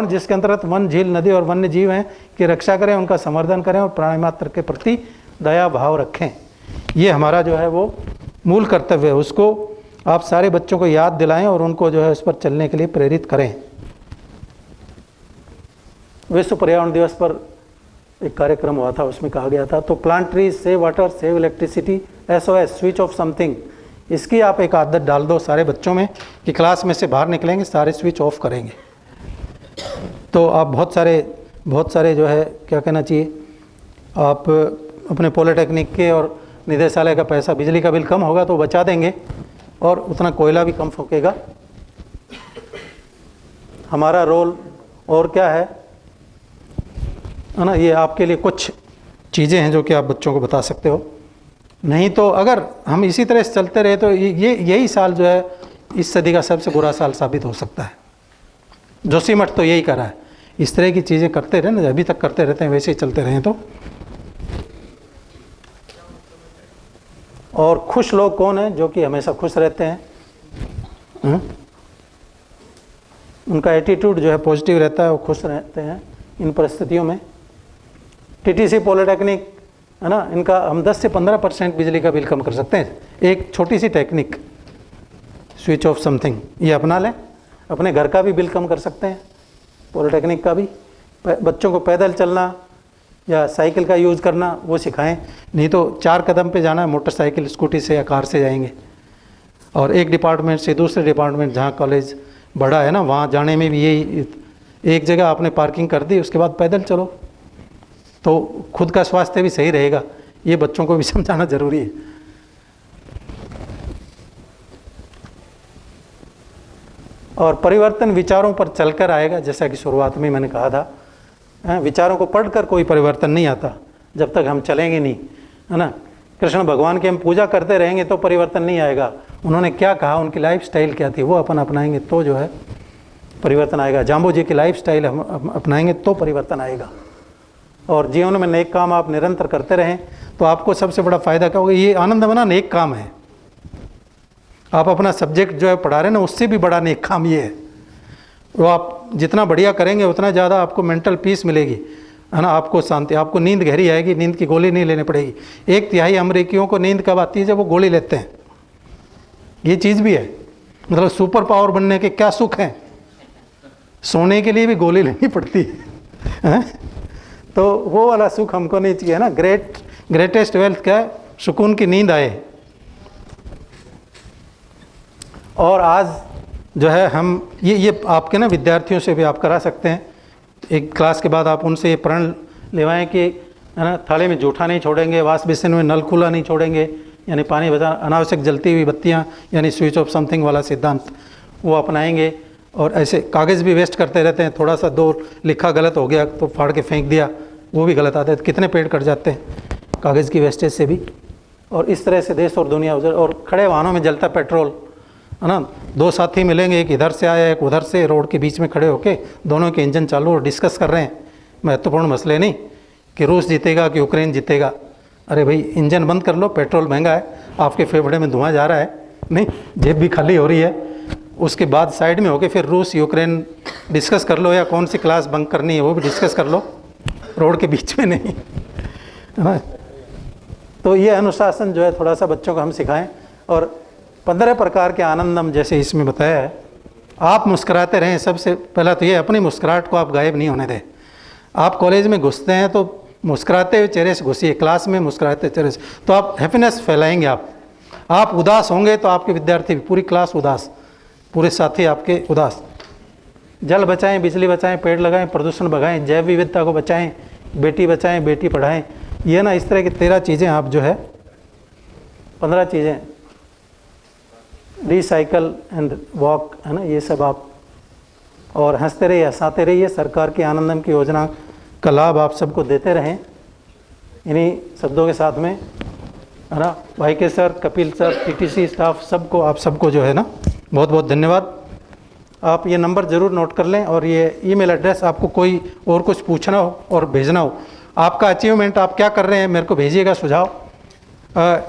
जिसके अंतर्गत वन, झील, नदी और वन्य जीव हैं की रक्षा करें, उनका संवर्धन करें और प्राणी मात्र के प्रति दया भाव रखें। ये हमारा जो है वो मूल कर्तव्य है, उसको आप सारे बच्चों को याद दिलाएं और उनको जो है उस पर चलने के लिए प्रेरित करें। विश्व पर्यावरण दिवस पर एक कार्यक्रम हुआ था, उसमें कहा गया था तो plant trees, save water, save electricity, SOS, switch off something, इसकी आप एक आदत डाल दो सारे बच्चों में कि क्लास में से बाहर निकलेंगे सारे स्विच ऑफ करेंगे, तो आप बहुत सारे जो है क्या कहना चाहिए, आप अपने पॉलिटेक्निक के और निदेशालय का पैसा, बिजली का बिल कम होगा तो बचा देंगे और उतना कोयला भी कम फूकेगा। हमारा रोल और क्या है ना, ये आपके लिए कुछ चीज़ें हैं जो कि आप बच्चों को बता सकते हो। नहीं तो अगर हम इसी तरह से चलते रहे तो यही साल जो है इस सदी का सबसे बुरा साल साबित हो सकता है। जोशीमठ तो यही करा है, इस तरह की चीज़ें करते रहे ना, अभी तक करते रहते हैं, वैसे ही चलते रहें तो। और खुश लोग कौन हैं? जो कि हमेशा खुश रहते हैं, उनका एटीट्यूड जो है पॉजिटिव रहता है, वो खुश रहते हैं इन परिस्थितियों में। TTC पॉलिटेक्निक है ना, इनका हम 10 से 15% बिजली का बिल कम कर सकते हैं। एक छोटी सी टेक्निक, स्विच ऑफ समथिंग, ये अपना लें, अपने घर का भी बिल कम कर सकते हैं, पॉलिटेक्निक का भी। बच्चों को पैदल चलना या साइकिल का यूज़ करना वो सिखाएं, नहीं तो 4 कदम पे जाना है, मोटरसाइकिल, स्कूटी से या कार से जाएंगे। और एक डिपार्टमेंट से दूसरे डिपार्टमेंट, जहाँ कॉलेज बड़ा है ना, वहाँ जाने में भी यही, एक जगह आपने पार्किंग कर दी, उसके बाद पैदल चलो, तो खुद का स्वास्थ्य भी सही रहेगा। ये बच्चों को भी समझाना ज़रूरी है। और परिवर्तन विचारों पर चलकर आएगा, जैसा कि शुरुआत में मैंने कहा था, विचारों को पढ़कर कोई परिवर्तन नहीं आता जब तक हम चलेंगे नहीं, है ना। कृष्ण भगवान की हम पूजा करते रहेंगे तो परिवर्तन नहीं आएगा। उन्होंने क्या कहा, उनकी लाइफ स्टाइल क्या थी, वो अपन अपनाएंगे तो जो है परिवर्तन आएगा। जाम्बू जी की लाइफ स्टाइल हम अपनाएंगे तो परिवर्तन आएगा। और जीवन में नेक काम आप निरंतर करते रहें तो आपको सबसे बड़ा फ़ायदा क्या होगा, ये आनंद मना नेक काम है। आप अपना सब्जेक्ट जो है पढ़ा रहे हैं ना, उससे भी बड़ा नेक काम ये है। वो आप जितना बढ़िया करेंगे उतना ज़्यादा आपको मेंटल पीस मिलेगी, है ना, आपको शांति, आपको नींद गहरी आएगी, नींद की गोली नहीं लेनी पड़ेगी। 1/3 अमेरिकियों को नींद कब आती है? जब वो गोली लेते हैं। ये चीज़ भी है, मतलब सुपर पावर बनने के क्या सुख हैं, सोने के लिए भी गोली लेनी पड़ती है। तो वो वाला सुख हमको नहीं चाहिए ना। ग्रेटेस्ट वेल्थ क्या है? सुकून की नींद आए। और आज जो है हम ये आपके ना विद्यार्थियों से भी आप करा सकते हैं। एक क्लास के बाद आप उनसे ये प्रण लेवाएं कि, है ना, थाली में जूठा नहीं छोड़ेंगे, वाश बेसिन में नल खुला नहीं छोड़ेंगे, यानी पानी बचा, अनावश्यक जलती हुई बत्तियां, यानी स्विच ऑफ समथिंग वाला सिद्धांत वो अपनाएंगे। और ऐसे कागज़ भी वेस्ट करते रहते हैं, थोड़ा सा 2 लिखा गलत हो गया तो फाड़ के फेंक दिया, वो भी गलत आता है। कितने पेड़ कट जाते हैं कागज़ की वेस्टेज से भी। और इस तरह से देश और दुनिया उधर, और खड़े वाहनों में जलता पेट्रोल, है ना, 2 साथी मिलेंगे, एक इधर से आया एक उधर से, रोड के बीच में खड़े होके दोनों के इंजन चालू और डिस्कस कर रहे हैं महत्वपूर्ण मसले, नहीं कि रूस जीतेगा कि यूक्रेन जीतेगा। अरे भाई इंजन बंद कर लो, पेट्रोल महंगा है, आपके फेफड़े में धुआं जा रहा है, नहीं, जेब भी खाली हो रही है। उसके बाद साइड में होके फिर रूस यूक्रेन डिस्कस कर लो, या कौन सी क्लास बंक करनी है वो भी डिस्कस कर लो, रोड के बीच में नहीं, है ना। तो ये अनुशासन जो है थोड़ा सा बच्चों को हम सिखाएं। और 15 प्रकार के आनंदम जैसे इसमें बताया है, आप मुस्कुराते रहें। सबसे पहला तो ये अपनी मुस्कुराहट को आप गायब नहीं होने दें। आप कॉलेज में घुसते हैं तो मुस्कुराते हुए चेहरे से घुसिए, क्लास में मुस्कुराते चेहरे से, तो आप हैप्पीनेस फैलाएंगे। आप उदास होंगे तो आपके विद्यार्थी भी, पूरी क्लास उदास, पूरे साथी आपके उदास। जल बचाएं, बिजली बचाएं, पेड़ लगाएं, प्रदूषण भगाएं, जैव विविधता को बचाएं, बेटी बचाएं, बेटी पढ़ाएं। ये ना इस तरह की 13 चीज़ें आप जो है 15 चीज़ें, रिसाइकल एंड वॉक, है ना, ये सब आप, और हंसते रहिए, हंसाते रहिए। सरकार की आनंदम की योजना का लाभ आप सबको देते रहें। इन्हीं शब्दों के साथ में, है ना, भाई के sir, Kapil sir, PTC staff, सबको, आप सबको जो है ना बहुत बहुत धन्यवाद। आप ये नंबर ज़रूर नोट कर लें, और ये ईमेल एड्रेस, आपको कोई और कुछ पूछना हो और भेजना हो, आपका अचीवमेंट आप क्या कर रहे हैं, मेरे को भेजिएगा सुझाव।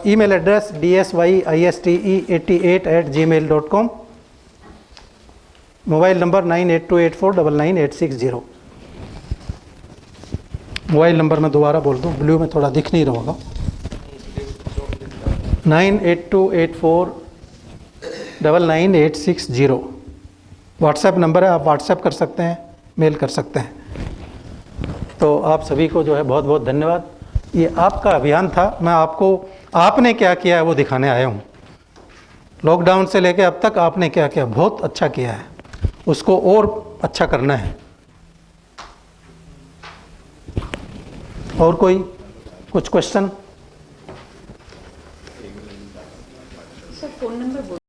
Email address dsyiste88@gmail.com। Mobile number 9828499860। Mobile number मैं दोबारा बोल दूं, ब्लू में थोड़ा दिख नहीं रहा होगा। 9828499860। व्हाट्सएप नंबर है, आप व्हाट्सएप कर सकते हैं, मेल कर सकते हैं। तो आप सभी को जो है बहुत बहुत धन्यवाद। ये आपका अभियान था, मैं आपको आपने क्या किया है वो दिखाने आया हूँ। लॉकडाउन से लेकर अब तक आपने क्या किया, बहुत अच्छा किया है, उसको और अच्छा करना है। और कोई कुछ क्वेश्चन? Sir phone number